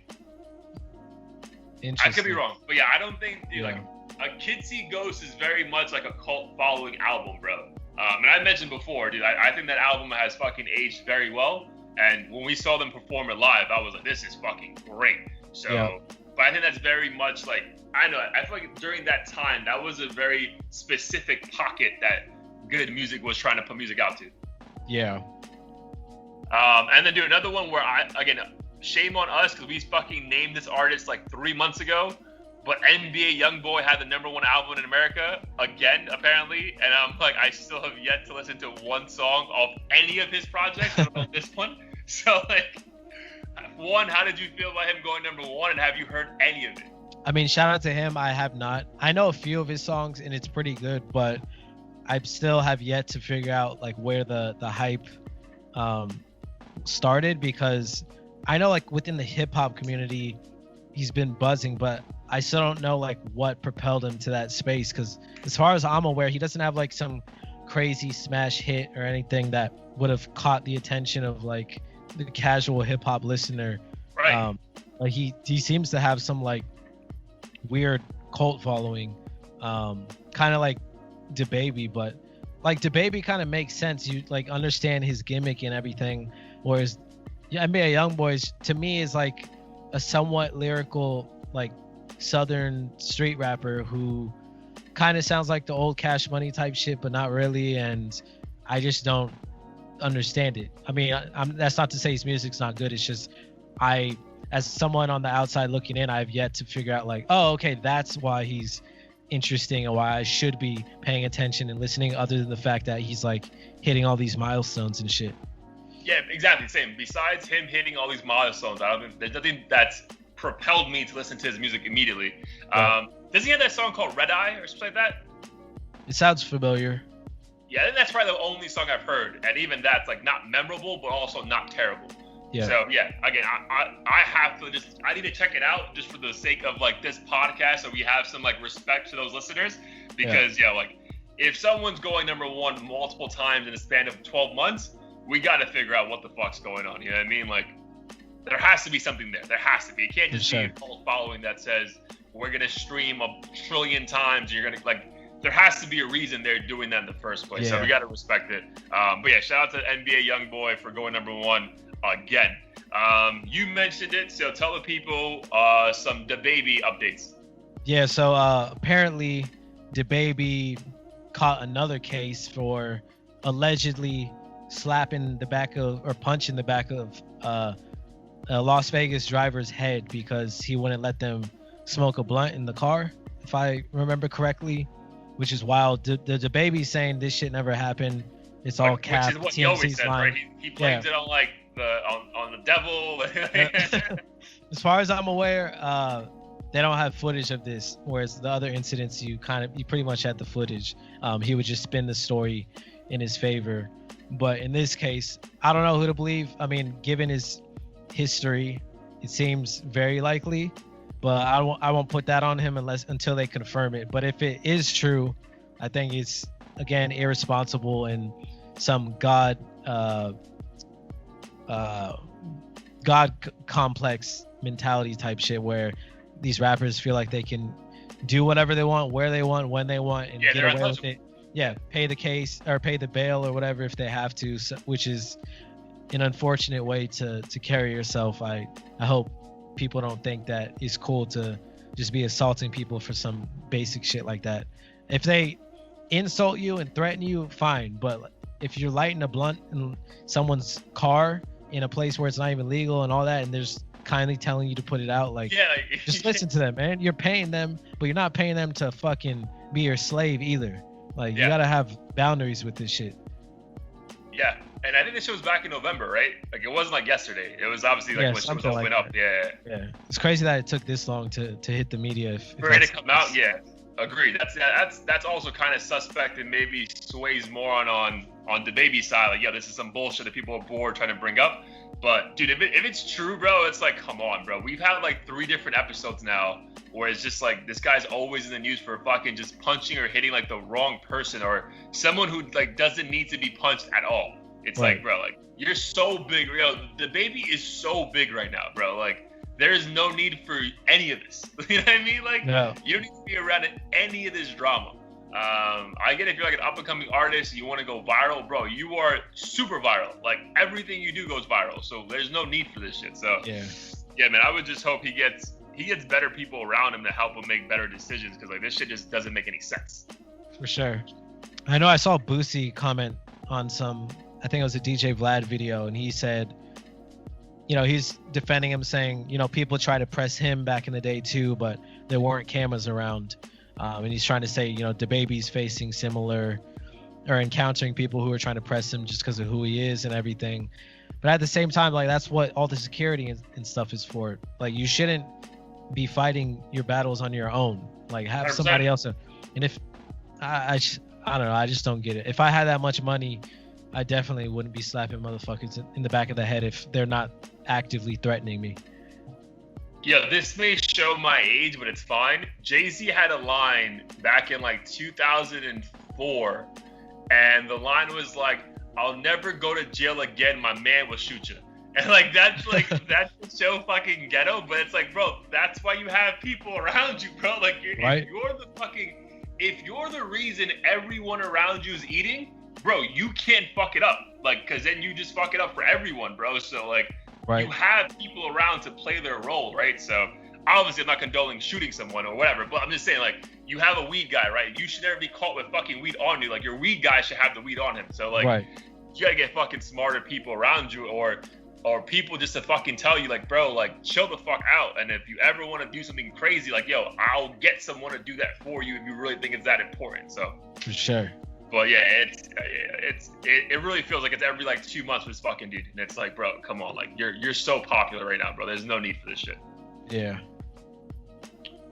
I could be wrong, but yeah, I don't think like a Kids See Ghosts is very much like a cult following album, bro. And I mentioned before, dude, I think that album has fucking aged very well. And when we saw them perform it live, I was like, this is fucking great. So, but I think that's very much like, I feel like during that time, that was a very specific pocket that good music was trying to put music out to. Yeah. And then do another one where shame on us because we fucking named this artist like 3 months ago, but NBA YoungBoy had the number one album in America again, apparently. And I'm like, I still have yet to listen to one song of any of his projects, let alone this one. So like, one, how did you feel about him going number one, and have you heard any of it? I mean, shout out to him. I have not. I know a few of his songs and it's pretty good, but I still have yet to figure out like where the hype started, because I know like within the hip hop community he's been buzzing, but I still don't know like what propelled him to that space, because as far as I'm aware, he doesn't have like some crazy smash hit or anything that would have caught the attention of like the casual hip hop listener. Right. Like he seems to have some like weird cult following, kind of like DaBaby, but like DaBaby kind of makes sense. You like understand his gimmick and everything, whereas NBA YoungBoy to me is like a somewhat lyrical like southern street rapper who kind of sounds like the old Cash Money type shit, but not really, and I just don't understand it. I mean, that's not to say his music's not good. It's just as someone on the outside looking in, I've yet to figure out like, oh, okay, that's why he's interesting and why I should be paying attention and listening, other than the fact that he's like hitting all these milestones and shit. Yeah, exactly. Same. Besides him hitting all these milestones, there's nothing that's propelled me to listen to his music immediately. Yeah. Does he have that song called Red Eye or something like that? It sounds familiar. Yeah, I think that's probably the only song I've heard, and even that's like not memorable, but also not terrible. Yeah. So yeah, again, I have to I need to check it out just for the sake of like this podcast, so we have some like respect to those listeners, because like if someone's going number one multiple times in a span of 12 months, we got to figure out what the fuck's going on. You know what I mean? Like there has to be something there. There has to be. It can't just be a cult following that says we're gonna stream 1 trillion times. You're gonna like. There has to be a reason they're doing that in the first place. So we got to respect it. But yeah, shout out to NBA YoungBoy for going number one again. You mentioned it, so tell the people some DaBaby updates. Yeah, so apparently DaBaby caught another case for allegedly slapping the back of, or punching the back of a Las Vegas driver's head because he wouldn't let them smoke a blunt in the car, if I remember correctly. Which is wild. The DaBaby's saying this shit never happened. It's all cap. Which is what he always said, right? He blames it on like on the devil. As far as I'm aware, they don't have footage of this. Whereas the other incidents, you pretty much had the footage. He would just spin the story in his favor. But in this case, I don't know who to believe. I mean, given his history, it seems very likely. but I won't put that on him until they confirm it. But if it is true, I think it's again irresponsible and some God complex mentality type shit where these rappers feel like they can do whatever they want, where they want, when they want, and get away with it. Yeah, pay the case or pay the bail or whatever if they have to, which is an unfortunate way to carry yourself. I hope people don't think that it's cool to just be assaulting people for some basic shit like that. If they insult you and threaten you, fine, but if you're lighting a blunt in someone's car in a place where it's not even legal and all that, and there's kindly telling you to put it out, like, just listen to them, man. You're paying them, but you're not paying them to fucking be your slave either. Like, you gotta have boundaries with this shit. Yeah, and I think this shit was back in November, right? Like, it wasn't like yesterday. It was obviously like when shit was open up. Yeah. It's crazy that it took this long to hit the media. For it to come out, yeah. Agreed. That's also kind of suspect and maybe sways more on the baby side. Like, this is some bullshit that people are bored trying to bring up. But dude, if it's true, bro, it's like, come on, bro. We've had like 3 different episodes now where it's just like this guy's always in the news for fucking just punching or hitting like the wrong person or someone who like doesn't need to be punched at all. It's like, bro, like, you're so big, the baby is so big right now, bro. Like, there is no need for any of this. You know what I mean? Like, you don't need to be around any of this drama. I get if you're like an up-and-coming artist, you want to go viral, bro. You are super viral. Like, everything you do goes viral. So there's no need for this shit. So yeah, man, I would just hope he gets better people around him to help him make better decisions, because like this shit just doesn't make any sense. For sure. I know I saw Boosie comment on some, I think it was a DJ Vlad video, and he said, he's defending him, saying, people try to press him back in the day too, but there weren't cameras around. And he's trying to say, the baby's facing similar or encountering people who are trying to press him just because of who he is and everything. But at the same time, like, that's what all the security and stuff is for. Like, you shouldn't be fighting your battles on your own. Like, have 100%. Somebody else. And if I don't know, I just don't get it. If I had that much money, I definitely wouldn't be slapping motherfuckers in the back of the head if they're not actively threatening me. Yeah, this may show my age, but it's fine. Jay-Z had a line back in like 2004, and the line was like, "I'll never go to jail again. My man will shoot you." And like, that's so fucking ghetto, but it's like, bro, that's why you have people around you, bro. Like, if you're the reason everyone around you is eating, bro, you can't fuck it up. Like, because then you just fuck it up for everyone, bro. So like, you have people around to play their role, right? So obviously I'm not condoning shooting someone or whatever, but I'm just saying, like, you have a weed guy, right? You should never be caught with fucking weed on you. Like, your weed guy should have the weed on him. So like, you gotta get fucking smarter people around you, or people just to fucking tell you, like, bro, like, chill the fuck out. And if you ever want to do something crazy, like, yo, I'll get someone to do that for you if you really think it's that important. So for sure. But yeah, it really feels like it's every like 2 months with this fucking dude, and it's like, bro, come on, like, you're so popular right now, bro. There's no need for this shit. Yeah.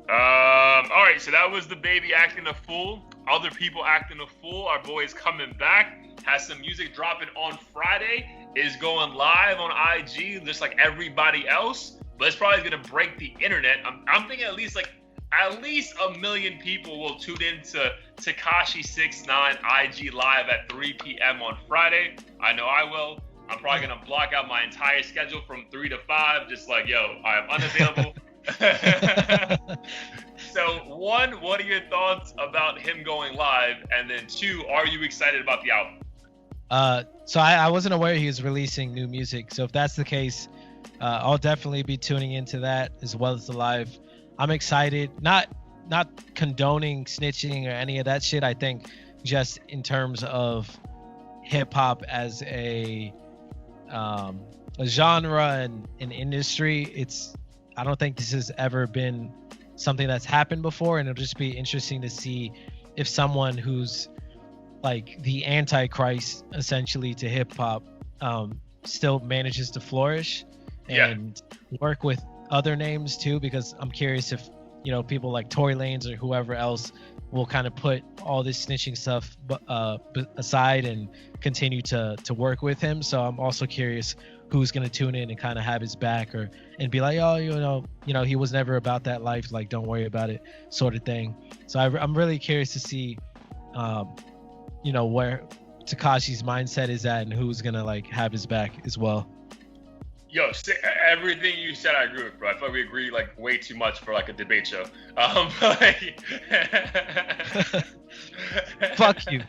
All right, so that was the baby acting a fool. Other people acting a fool. Our boy's coming back. Has some music dropping on Friday. Is going live on IG, just like everybody else. But it's probably gonna break the internet. I'm thinking at least 1 million people will tune in to Tekashi 6ix9ine IG live at 3 p.m. on Friday. I know I will. I'm probably gonna block out my entire schedule from 3 to 5, just like, yo, I am unavailable. So 1, what are your thoughts about him going live? And then 2, are you excited about the album? So I wasn't aware he was releasing new music. So if that's the case, I'll definitely be tuning into that as well as the live. I'm excited, not condoning snitching or any of that shit. I think just in terms of hip hop as a genre and an industry, I don't think this has ever been something that's happened before, and it'll just be interesting to see if someone who's like the antichrist essentially to hip hop still manages to flourish and work with other names too, because I'm curious if people like Tory Lanez or whoever else will kind of put all this snitching stuff aside and continue to work with him. So I'm also curious who's gonna tune in and kind of have his back and be like, oh, he was never about that life, like don't worry about it, sort of thing. So I'm really curious to see, where Tekashi's mindset is at and who's gonna like have his back as well. Yo, everything you said, I agree with, bro. I feel like we agree like way too much for like a debate show. Fuck you.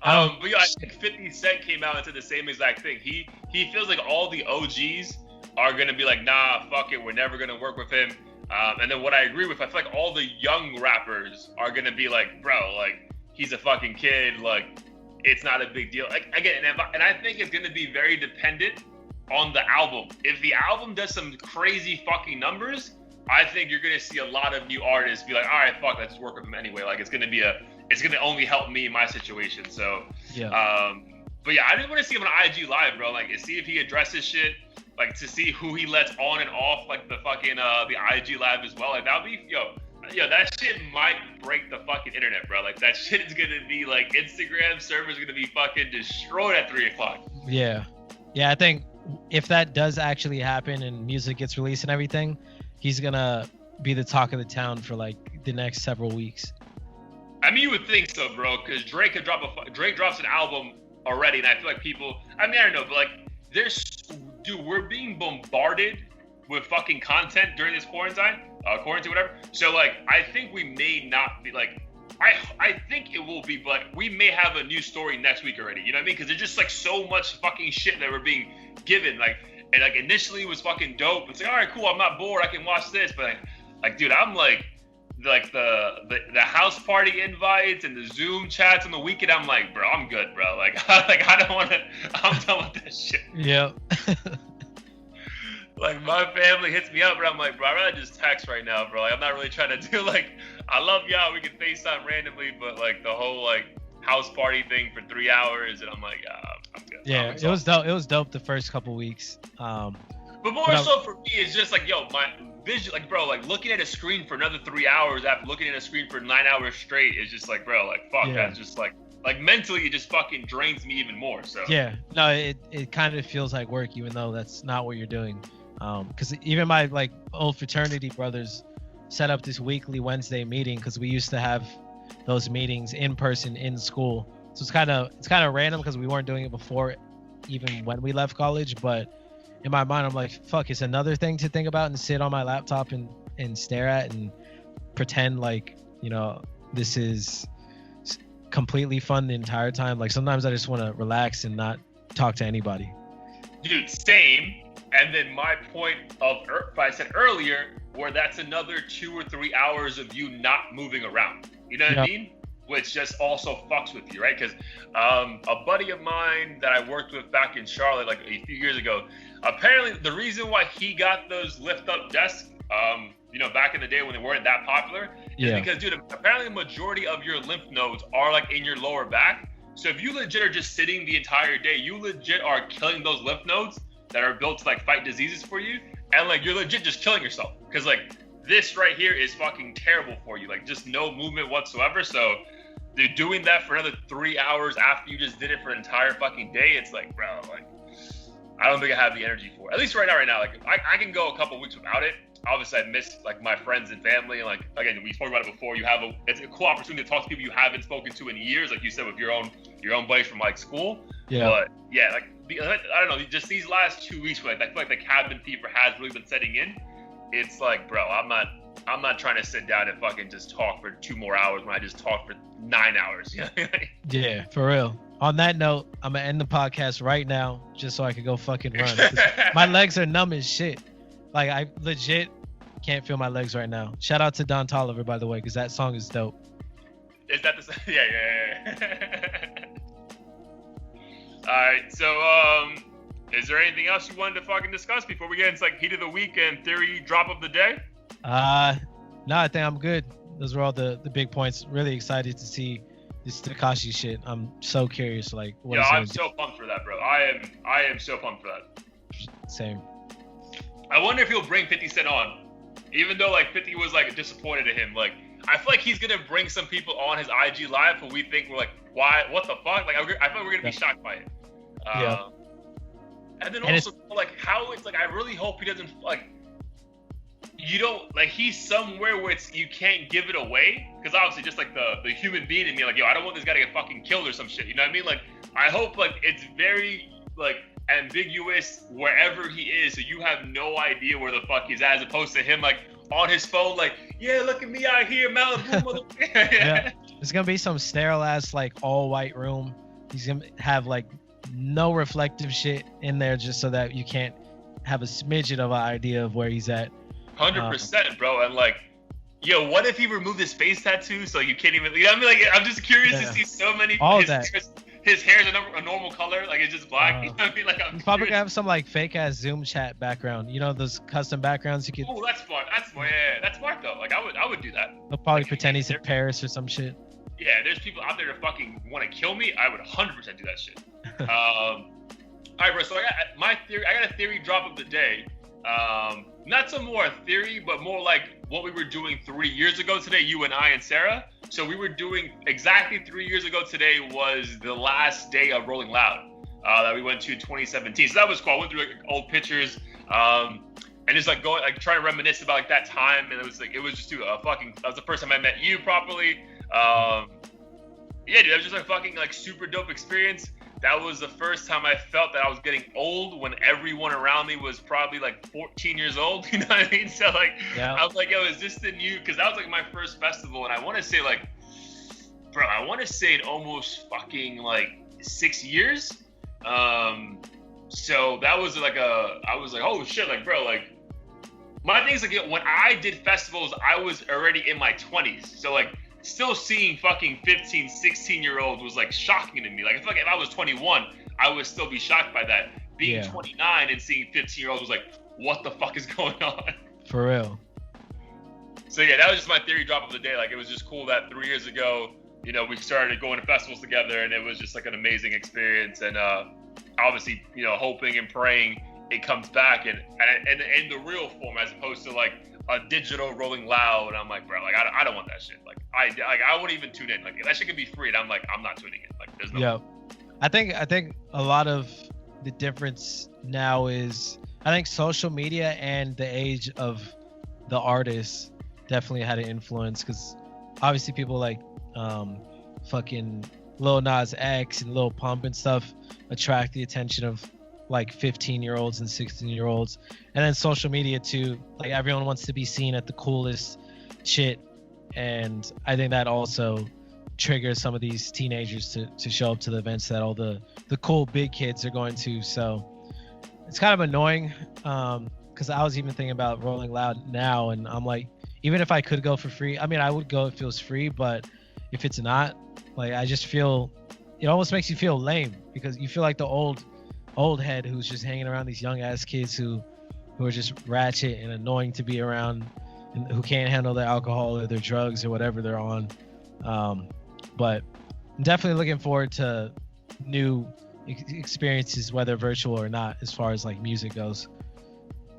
But yeah, I think 50 Cent came out and said the same exact thing. He feels like all the OGs are gonna be like, nah, fuck it, we're never gonna work with him. And then what I agree with, I feel like all the young rappers are gonna be like, bro, like he's a fucking kid, like it's not a big deal. Like again, and I think it's gonna be very dependent on the album. If the album does some crazy fucking numbers, I think you're gonna see a lot of new artists be like, all right, fuck, let's work with him anyway. Like it's gonna only help me in my situation. So yeah. But yeah, I just want to see him on IG Live, bro. Like see if he addresses shit. Like to see who he lets on and off, like the fucking the IG Live as well. Like that'll be that shit might break the fucking internet, bro. Like that shit is gonna be like Instagram servers are gonna be fucking destroyed at 3:00. Yeah. I think if that does actually happen and music gets released and everything, he's gonna be the talk of the town for like the next several weeks. I mean, you would think so, bro, because Drake drops an album already, and I feel like people. I mean, I don't know, but like we're being bombarded with fucking content during this quarantine, whatever. So like, I think we may not be like, I think it will be, but we may have a new story next week already. You know what I mean? Because there's just like so much fucking shit that we're being given. Like, and like initially it was fucking dope. It's like, all right, cool, I'm not bored, I can watch this. But like, dude, I'm like the house party invites and the Zoom chats on the weekend. I'm like, bro, I'm good, bro. Like I don't want to. I'm done with that shit. Yeah. Like my family hits me up, but I'm like, bro, I'd rather just text right now, bro. Like, I'm not really trying to do like, I love y'all, we can FaceTime randomly, but like the whole like house party thing for 3 hours, and I'm like, I'm good. Yeah, it was dope. It was dope the first couple weeks. But more so for me, it's just like, yo, my vision, like, bro, like looking at a screen for another 3 hours after looking at a screen for 9 hours straight is just like, bro, like, fuck, that's just like mentally it just fucking drains me even more. So yeah, no, it kind of feels like work, even though that's not what you're doing. Because even my like old fraternity brothers set up this weekly Wednesday meeting, because we used to have those meetings in person in school. So it's kind of random because we weren't doing it before, even when we left college. But in my mind, I'm like, fuck, it's another thing to think about and sit on my laptop and stare at and pretend like, this is completely fun the entire time. Like sometimes I just want to relax and not talk to anybody. Dude, same. And then my point of I said earlier, where that's another 2 or 3 hours of you not moving around. You know what I mean? Which just also fucks with you, right? Because a buddy of mine that I worked with back in Charlotte like a few years ago, apparently the reason why he got those lift-up desks, back in the day when they weren't that popular, is because, dude, apparently the majority of your lymph nodes are like in your lower back. So if you legit are just sitting the entire day, you legit are killing those lymph nodes that are built to like fight diseases for you, and like you're legit just killing yourself, because like this right here is fucking terrible for you, like just no movement whatsoever. So they're doing that for another 3 hours after you just did it for an entire fucking day. It's like, bro, like I don't think I have the energy for it, at least right now. Like I can go a couple weeks without it. Obviously I miss like my friends and family, and like again, we spoke about it before, it's a cool opportunity to talk to people you haven't spoken to in years, like you said, with your own buddies from like school. But yeah, like I don't know, just these last 2 weeks, like I feel like the cabin fever has really been setting in. It's like, bro, I'm not trying to sit down and fucking just talk for 2 more hours when I just talk for 9 hours. Yeah, for real. On that note, I'm gonna end the podcast right now just so I can go fucking run. My legs are numb as shit. Like I legit can't feel my legs right now. Shout out to Don Toliver, by the way, because that song is dope. Is that the yeah. All right, so is there anything else you wanted to fucking discuss before we get into like heat of the week and theory drop of the day? No, I think I'm good. Those were all the big points. Really excited to see this Tekashi shit. I'm so curious, like what. Yeah, I'm so pumped for that, bro. I am so pumped for that. Same. I wonder if he'll bring 50 Cent on, even though like 50 was like disappointed in him. Like I feel like he's gonna bring some people on his IG live who we think we're like, why? What the fuck? Like I feel like we're gonna be shocked by it. And then also, like, how it's like, I really hope he doesn't, like, you don't, like, he's somewhere where it's, you can't give it away. Because obviously, just like the human being in me, like, yo, I don't want this guy to get fucking killed or some shit. You know what I mean? Like, I hope, like, it's very, like, ambiguous wherever he is, so you have no idea where the fuck he's at, as opposed to him, like, on his phone, like, yeah, look at me out here, Malibu, motherfucker. Yeah. It's gonna be some sterile ass, like, all white room. He's gonna have, like, no reflective shit in there, just so that you can't have a smidgen of an idea of where he's at. 100%, bro. And, like, yo, what if he removed his face tattoo so you can't even, you know what I mean? Like, I'm just curious to see so many. All that. His hair's a normal color, like, it's just black. You know what I mean? Like, I'm probably gonna have some, like, fake ass Zoom chat background. You know, those custom backgrounds you could. Oh, that's smart. That's smart. Yeah, that's smart though. Like, I would do that. He'll probably pretend he's in Paris or some shit. Yeah, there's people out there that fucking want to kill me. I would 100% do that shit. All right, bro. So I got my theory. I got a theory drop of the day. Not so more a theory, but more like what we were doing 3 years ago today, you and I and Sarah. So we were doing exactly 3 years ago today was the last day of Rolling Loud that we went to in 2017. So that was cool. I went through, like, old pictures and just, like, going, like, trying to reminisce about, like, that time. And it was just that was the first time I met you properly. Yeah, dude, that was just a fucking, like, super dope experience. That was the first time I felt that I was getting old when everyone around me was probably, like, 14 years old. You know what I mean? So, like, yeah. I was like, yo, is this the new? Because that was, like, my first festival. And I want to say, like, bro, in almost fucking, like, 6 years. So that was, like, I was like, oh, shit, like, bro, like, my thing is, like, when I did festivals, I was already in my 20s. So, like, still seeing fucking 15, 16-year-olds was, like, shocking to me. Like, I feel like if I was 21, I would still be shocked by that. Being 29 and seeing 15-year-olds was like, what the fuck is going on? For real. So, yeah, that was just my theory drop of the day. Like, it was just cool that 3 years ago, you know, we started going to festivals together, and it was just, like, an amazing experience. And obviously, you know, hoping and praying it comes back and in the real form, as opposed to, like, a digital Rolling Loud. And I'm like, bro, like, I don't want that shit. Like, I wouldn't even tune in. Like, that shit could be free, and I'm like, I'm not tuning in. Like, there's no. Yeah, I think a lot of the difference now is, I think social media and the age of the artists definitely had an influence, because obviously people like fucking Lil Nas X and Lil Pump and stuff attract the attention of, like, 15-year-olds and 16-year-olds, and then social media too. Like, everyone wants to be seen at the coolest shit, and I think that also triggers some of these teenagers to show up to the events that all the cool big kids are going to. So it's kind of annoying, because I was even thinking about Rolling Loud now, and I'm like, even if I could go for free, I mean, I would go if it was free, but if it's not, like, I just feel, it almost makes you feel lame, because you feel like the old head who's just hanging around these young ass kids who are just ratchet and annoying to be around, and who can't handle their alcohol or their drugs or whatever they're on. But I'm definitely looking forward to new experiences, whether virtual or not, as far as, like, music goes.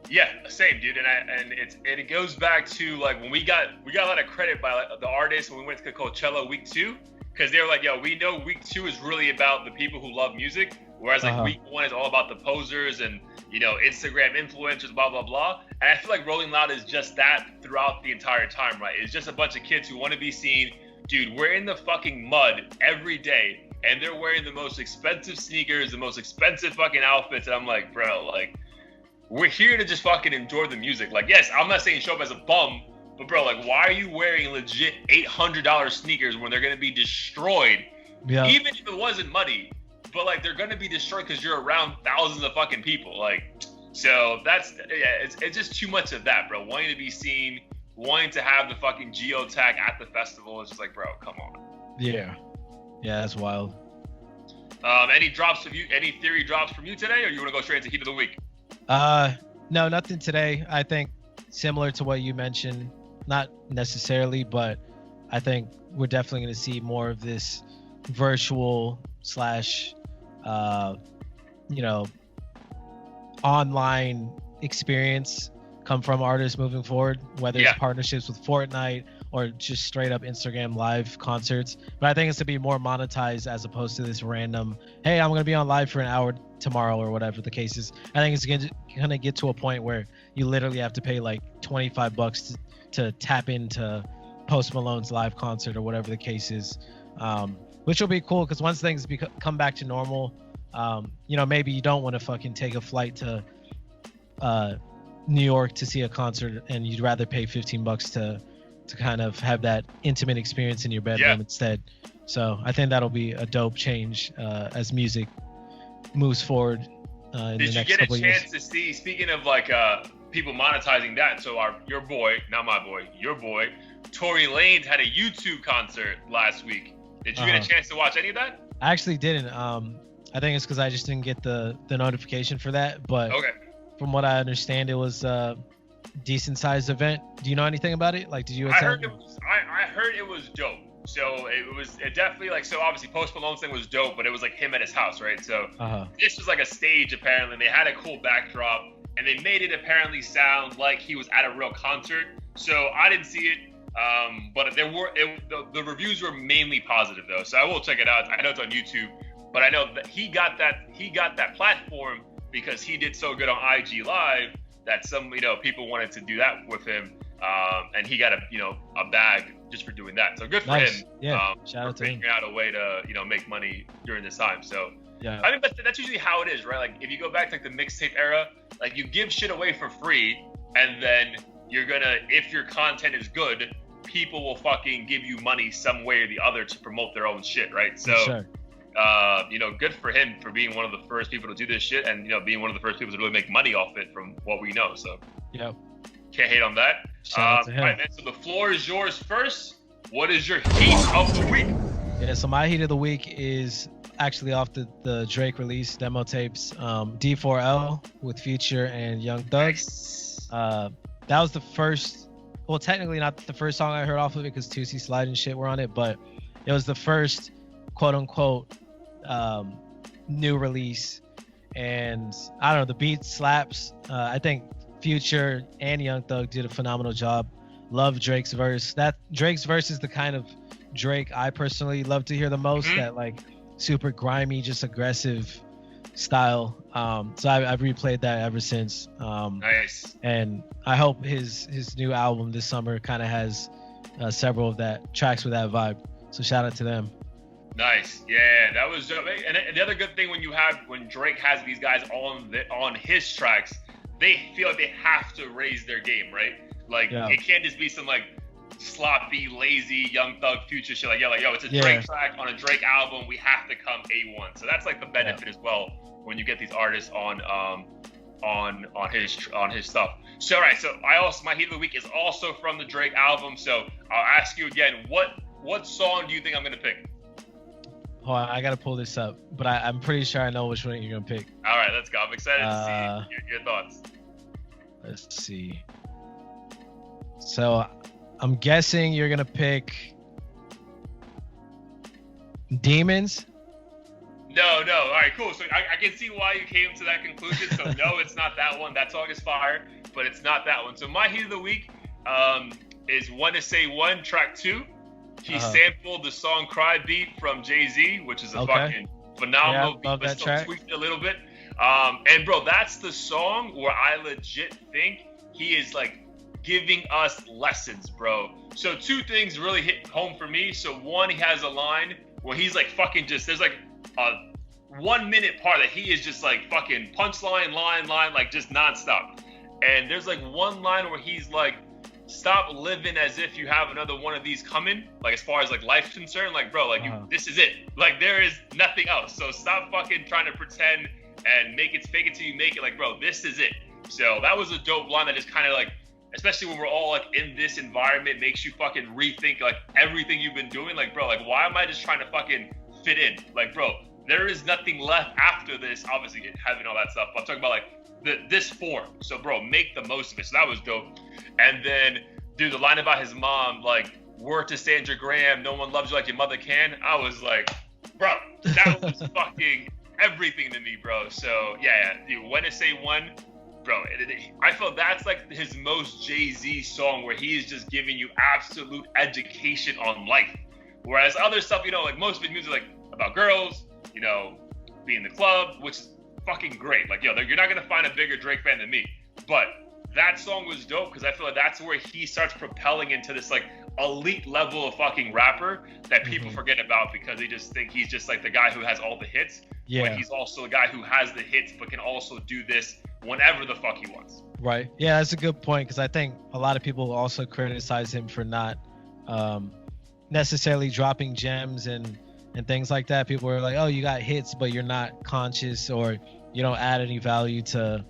Yeah, same, dude. And it goes back to, like, when we got a lot of credit by, like, the artists when we went to Coachella week 2, because they were like, yo, we know week 2 is really about the people who love music, whereas, like, week 1 is all about the posers and, you know, Instagram influencers, blah, blah, blah. And I feel like Rolling Loud is just that throughout the entire time, right? It's just a bunch of kids who want to be seen. Dude, we're in the fucking mud every day, and they're wearing the most expensive sneakers, the most expensive fucking outfits, and I'm like, bro, like, we're here to just fucking enjoy the music. Like, yes, I'm not saying show up as a bum, but, bro, like, why are you wearing legit $800 sneakers when they're going to be destroyed? Yeah. Even if it wasn't muddy, but, like, they're going to be destroyed because you're around thousands of fucking people. Like, so that's, yeah, it's just too much of that, bro. Wanting to be seen, wanting to have the fucking geotag at the festival is just like, bro, come on. Yeah. Yeah, that's wild. Any drops of you? Any theory drops from you today, or you want to go straight into heat of the week? No, nothing today. I think similar to what you mentioned, not necessarily, but I think we're definitely going to see more of this virtual slash, you know, online experience come from artists moving forward, whether it's partnerships with Fortnite or just straight up Instagram live concerts. But I think it's to be more monetized as opposed to this random, hey, I'm going to be on live for an hour tomorrow or whatever the case is. I think it's gonna get to a point where you literally have to pay like $25 to tap into Post Malone's live concert or whatever the case is, which will be cool because once things come back to normal, maybe you don't want to fucking take a flight to New York to see a concert and you'd rather pay $15 to kind of have that intimate experience in your bedroom instead. So I think that'll be a dope change as music moves forward in the next couple of years. Did you get a chance to see, speaking of like people monetizing that, so your boy, not my boy, your boy, Tory Lanez had a YouTube concert last week. Did you get a chance to watch any of that? I actually didn't. I think it's because I just didn't get the notification for that. But from what I understand, it was a decent sized event. Do you know anything about it? Like, did you attend? I heard it was dope. So it definitely like, so obviously Post Malone's thing was dope, but it was like him at his house, right? So this was like a stage apparently. And they had a cool backdrop and they made it apparently sound like he was at a real concert. So I didn't see it. But the reviews were mainly positive though. So I will check it out. I know it's on YouTube, but I know that he got that platform because he did so good on IG Live that some, people wanted to do that with him. And he got a bag just for doing that. So good for him. Yeah. Shout out to him. Figuring out a way to, make money during this time. So yeah. I mean, that's usually how it is, right? Like if you go back to like the mixtape era, like you give shit away for free and then you're gonna, if your content is good, people will fucking give you money some way or the other to promote their own shit, right? So, good for him for being one of the first people to do this shit and, being one of the first people to really make money off it from what we know. So, can't hate on that. Shout out to him. All right, man. So the floor is yours first. What is your heat of the week? Yeah, so my heat of the week is actually off the Drake release demo tapes, D4L with Future and Young Thug. Nice. That was the first, well, technically not the first song I heard off of it because 2C Slide and shit were on it, but it was the first quote unquote new release. And I don't know, the beat slaps. I think Future and Young Thug did a phenomenal job. Love Drake's verse. That Drake's verse is the kind of Drake I personally love to hear the most. That like super grimy, just aggressive style. So I've replayed that ever since. Nice. And I hope his new album this summer kind of has several of that tracks with that vibe. So shout out to them. Nice. Yeah, that was dope. And the other good thing when Drake has these guys on his tracks, they feel like they have to raise their game, right? Like it can't just be some like sloppy, lazy Young Thug Future shit. Like yo, it's a Drake track on a Drake album. We have to come A1. So that's like the benefit as well when you get these artists on his stuff. So all right, so my heat of the week is also from the Drake album. So I'll ask you again, what song do you think I'm gonna pick? Hold on, I gotta pull this up, but I'm pretty sure I know which one you're gonna pick. All right, let's go. I'm excited to see your thoughts. Let's see. So I'm guessing you're gonna pick Demons. No. All right, cool. So I can see why you came to that conclusion. So no, it's not that one. That song is fire, but it's not that one. So my heat of the week is Wanna Say One, track 2. He sampled the song Cry Beat from Jay-Z, which is a fucking phenomenal beat, but still track. Tweaked a little bit. And bro, that's the song where I legit think he is like giving us lessons, bro. So 2 things really hit home for me. So one, he has a line where he's like fucking just, there's like a 1 minute part that he is just like fucking punchline, line, like just nonstop. And there's like one line where he's like, stop living as if you have another one of these coming, like as far as like life's concerned, like bro, like this is it, like there is nothing else, so stop fucking trying to pretend and fake it till you make it, like bro, this is it. So that was a dope line that just kind of like, especially when we're all like in this environment, makes you fucking rethink like everything you've been doing, like bro, like why am I just trying to fucking fit in, like bro, there is nothing left after this, obviously having all that stuff, but I'm talking about like this form. So bro, make the most of it. So that was dope. And then dude, the line about his mom, like word to Sandra Graham, no one loves you like your mother can, I was like, bro, that was fucking everything to me, bro. So yeah, dude, When to Say One, bro, I feel that's like his most Jay-Z song where he is just giving you absolute education on life, whereas other stuff, like most of his music like about girls, be in the club, which is fucking great. Like, yo, you're not gonna find a bigger Drake fan than me. But that song was dope because I feel like that's where he starts propelling into this like elite level of fucking rapper that people forget about because they just think he's just like the guy who has all the hits. Yeah. But he's also the guy who has the hits but can also do this whenever the fuck he wants. Right. Yeah, that's a good point because I think a lot of people also criticize him for not necessarily dropping gems and things like that. People are like, oh, you got hits, but you're not conscious or you don't add any value to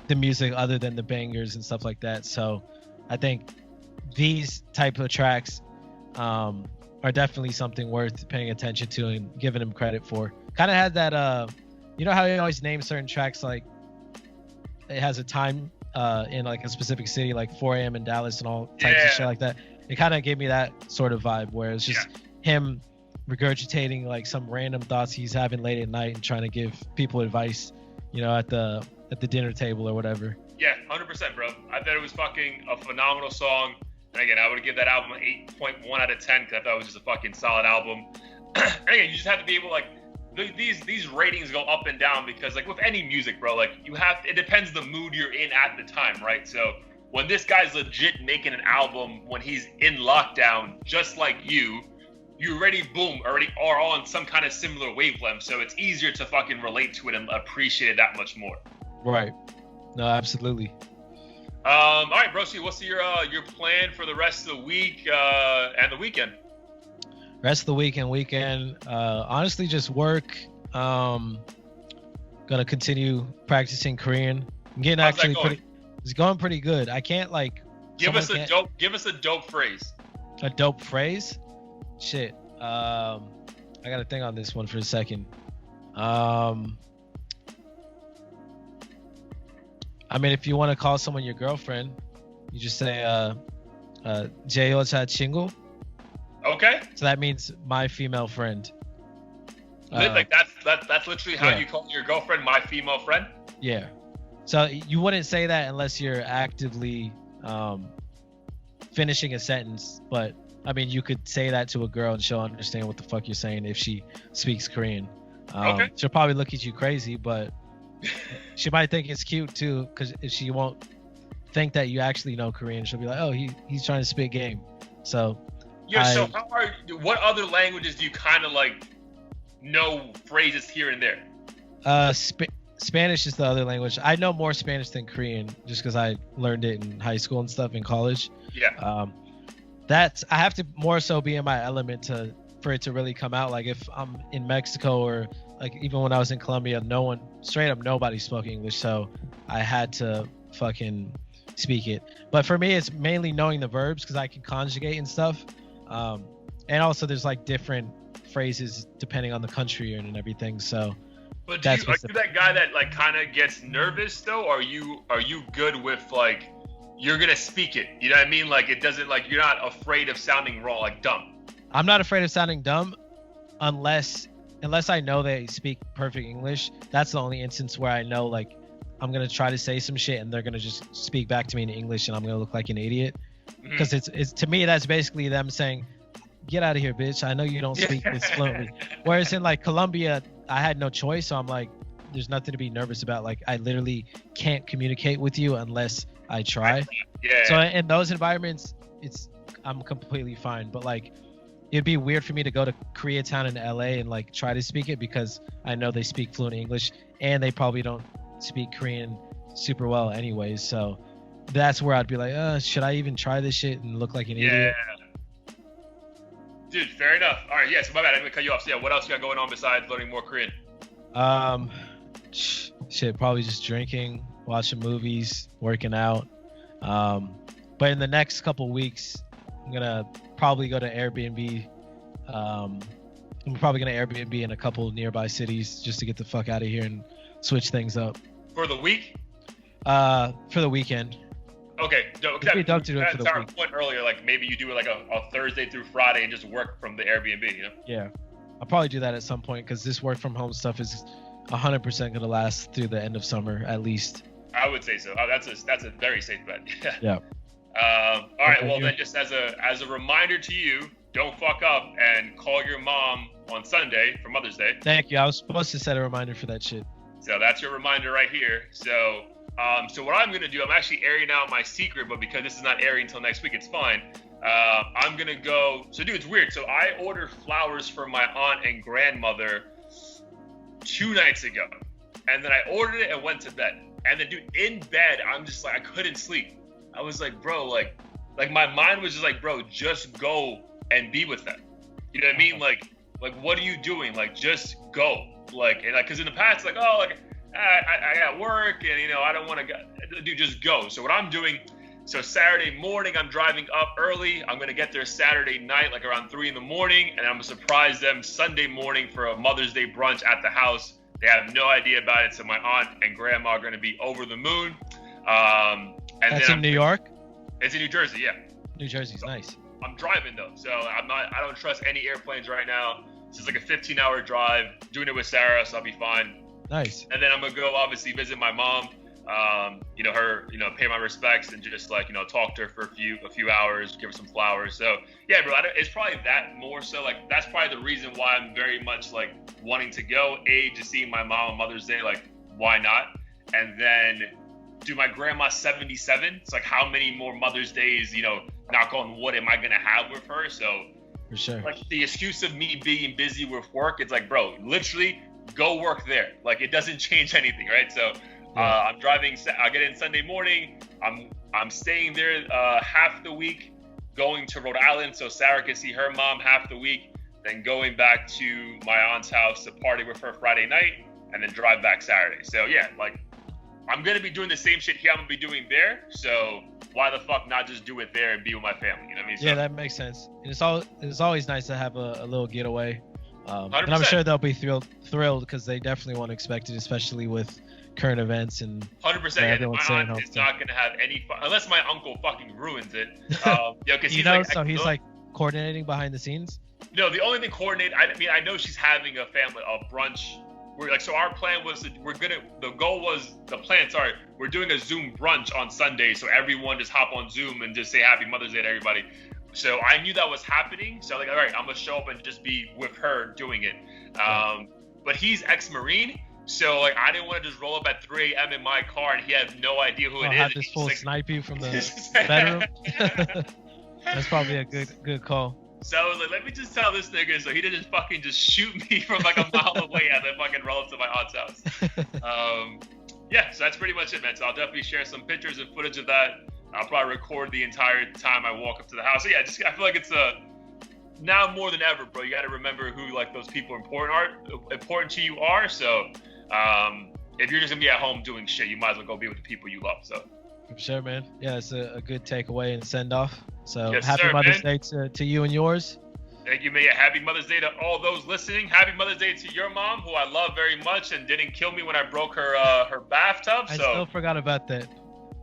the music other than the bangers and stuff like that. So I think these type of tracks are definitely something worth paying attention to and giving him credit for. Kind of had that, you know how he always names certain tracks like it has a time in like a specific city, like 4 a.m. in Dallas and all types of shit like that. It kind of gave me that sort of vibe where it's just him regurgitating like some random thoughts he's having late at night and trying to give people advice, you know, at the dinner table or whatever. Yeah, 100%, bro. I thought it was fucking a phenomenal song. And again, I would give that album an 8.1 out of 10 because I thought it was just a fucking solid album. And again, you just have to be able, like, these ratings go up and down because, like, with any music, bro, like, it depends the mood you're in at the time, right? So when this guy's legit making an album when he's in lockdown, just like you already are on some kind of similar wavelength. So it's easier to fucking relate to it and appreciate it that much more. Right. No, absolutely. All right, Broski, what's your plan for the rest of the week and the weekend? Rest of the week and weekend, honestly, just work. Gonna continue practicing Korean. I'm getting it's going pretty good. I can't like. Give us a dope phrase. A dope phrase? Shit. I gotta think on this one for a second. I mean, if you want to call someone your girlfriend, you just say "제 여자 친구." Okay. So that means my female friend. Like that's literally how you call your girlfriend my female friend? Yeah. So you wouldn't say that unless you're actively finishing a sentence, but I mean, you could say that to a girl and she'll understand what the fuck you're saying if she speaks Korean. Okay. She'll probably look at you crazy, but she might think it's cute too, because if she won't think that you actually know Korean, she'll be like, oh, he's trying to spit game. So so what other languages do you kind of like know phrases here and there? Spanish is the other language. I know more Spanish than Korean just because I learned it in high school and stuff in college. Yeah. I have to more so be in my element for it to really come out. Like if I'm in Mexico or like even when I was in Colombia, nobody spoke English, so I had to fucking speak it. But for me, it's mainly knowing the verbs because I can conjugate and stuff. And also there's like different phrases depending on the country you're in and everything. So. But are you that guy that like kind of gets nervous though? Or are you good with like you're gonna speak it? You know what I mean? Like it doesn't like you're not afraid of sounding wrong, like dumb. I'm not afraid of sounding dumb, unless I know they speak perfect English. That's the only instance where I know like I'm gonna try to say some shit and they're gonna just speak back to me in English and I'm gonna look like an idiot. Because it's to me that's basically them saying, "Get out of here, bitch! I know you don't speak this fluently." Whereas in like Colombia, I had no choice, so I'm like, there's nothing to be nervous about. Like I literally can't communicate with you unless I try. Yeah. So in those environments, I'm completely fine. But like, it'd be weird for me to go to Koreatown in LA and like try to speak it because I know they speak fluent English and they probably don't speak Korean super well anyways. So that's where I'd be like, should I even try this shit and look like an idiot? Dude, fair enough. All right, so my bad. I'm gonna cut you off. So yeah, what else you got going on besides learning more Korean? Shit, probably just drinking, watching movies, working out. But in the next couple weeks, I'm gonna probably go to Airbnb. I'm probably gonna Airbnb in a couple nearby cities just to get the fuck out of here and switch things up. For the week? For the weekend. Okay, to do it for the our week. point earlier, like maybe you do it like a Thursday through Friday and just work from the Airbnb, you know? Yeah, I'll probably do that at some point because this work from home stuff is 100% gonna last through the end of summer at least. I would say so. That's a very safe bet. Yeah. All right. Well, then just as a reminder to you, don't fuck up and call your mom on Sunday for Mother's Day. Thank you. I was supposed to set a reminder for that shit. So that's your reminder right here. So what I'm gonna do, I'm actually airing out my secret, but because this is not airing until next week, it's fine. I'm gonna go. So dude, it's weird. So I ordered flowers for my aunt and grandmother 2 nights ago, and then I ordered it and went to bed. And then dude, in bed, I'm just like, I couldn't sleep. I was like, bro, like my mind was just like, bro, just go and be with them. You know what I mean? Like what are you doing? Like, just go. Like, and like, cause in the past, like, oh, like I got work and I don't want to go. Dude, just go. So what I'm doing. So Saturday morning, I'm driving up early. I'm gonna get there Saturday night, like around 3 in the morning, and I'm gonna surprise them Sunday morning for a Mother's Day brunch at the house. They have no idea about it, so my aunt and grandma are gonna be over the moon. And that's in New York? It's in New Jersey, yeah. New Jersey's nice. I'm driving though, so I don't trust any airplanes right now. It's just like a 15-hour drive. Doing it with Sarah, so I'll be fine. Nice. And then I'm gonna go obviously visit my mom. Her, pay my respects and just like, talk to her for a few hours, give her some flowers. So yeah, bro, it's probably that more so. Like, that's probably the reason why I'm very much like wanting to go. Just seeing my mom on Mother's Day, like, why not? And then do my grandma 77. It's like, how many more Mother's Days, knock on wood, am I gonna have with her? So for sure, like, the excuse of me being busy with work, it's like, bro, literally go work there. Like, it doesn't change anything, right? So I'm driving. I get in Sunday morning. I'm staying there half the week, going to Rhode Island so Sarah can see her mom half the week. Then going back to my aunt's house to party with her Friday night, and then drive back Saturday. So yeah, like, I'm gonna be doing the same shit here. I'm gonna be doing there. So why the fuck not just do it there and be with my family? You know what I mean? So, yeah, that makes sense. And it's always nice to have a little getaway. And 100%. I'm sure they'll be thrilled because they definitely won't expect it, especially with current events and 100%. Yeah, my aunt is not gonna have any fun unless my uncle fucking ruins it. Because he's like coordinating behind the scenes. No, the only thing coordinated. I know she's having a brunch. So our plan was we're doing a Zoom brunch on Sunday, so everyone just hop on Zoom and just say Happy Mother's Day to everybody. So I knew that was happening. So like, all right, I'm gonna show up and just be with her doing it. But he's ex-Marine. So like, I didn't want to just roll up at 3 a.m. in my car and he has no idea who it is. Have this full snipe you from the bedroom. That's probably a good call. So I was like, let me just tell this nigga so he didn't fucking just shoot me from like a mile away as I fucking roll up to my aunt's house. Yeah, so that's pretty much it, man. So I'll definitely share some pictures and footage of that. I'll probably record the entire time I walk up to the house. So yeah, I feel like it's now more than ever, bro. You got to remember who like those people important to you are. So if you're just gonna be at home doing shit, you might as well go be with the people you love. So for sure, man. Yeah, it's a good takeaway and send off. So yes, happy Mother's Day to you and yours. Thank you, man. Happy Mother's Day to all those listening. Happy Mother's Day to your mom, who I love very much and didn't kill me when I broke her bathtub. I still forgot about that.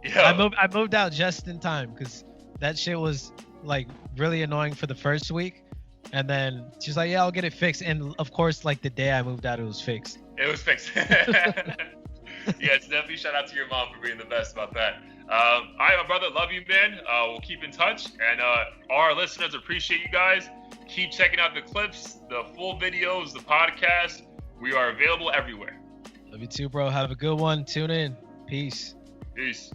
Yeah. I moved out just in time because that shit was like really annoying for the first week, and then she's like, "Yeah, I'll get it fixed." And of course, like the day I moved out, it was fixed. It was fixed. Yes, definitely shout out to your mom for being the best about that. All right, my brother, love you, man. We'll keep in touch, and our listeners appreciate you guys. Keep checking out the clips, the full videos, the podcast. We are available everywhere. Love you too, bro. Have a good one. Tune in. Peace. Peace.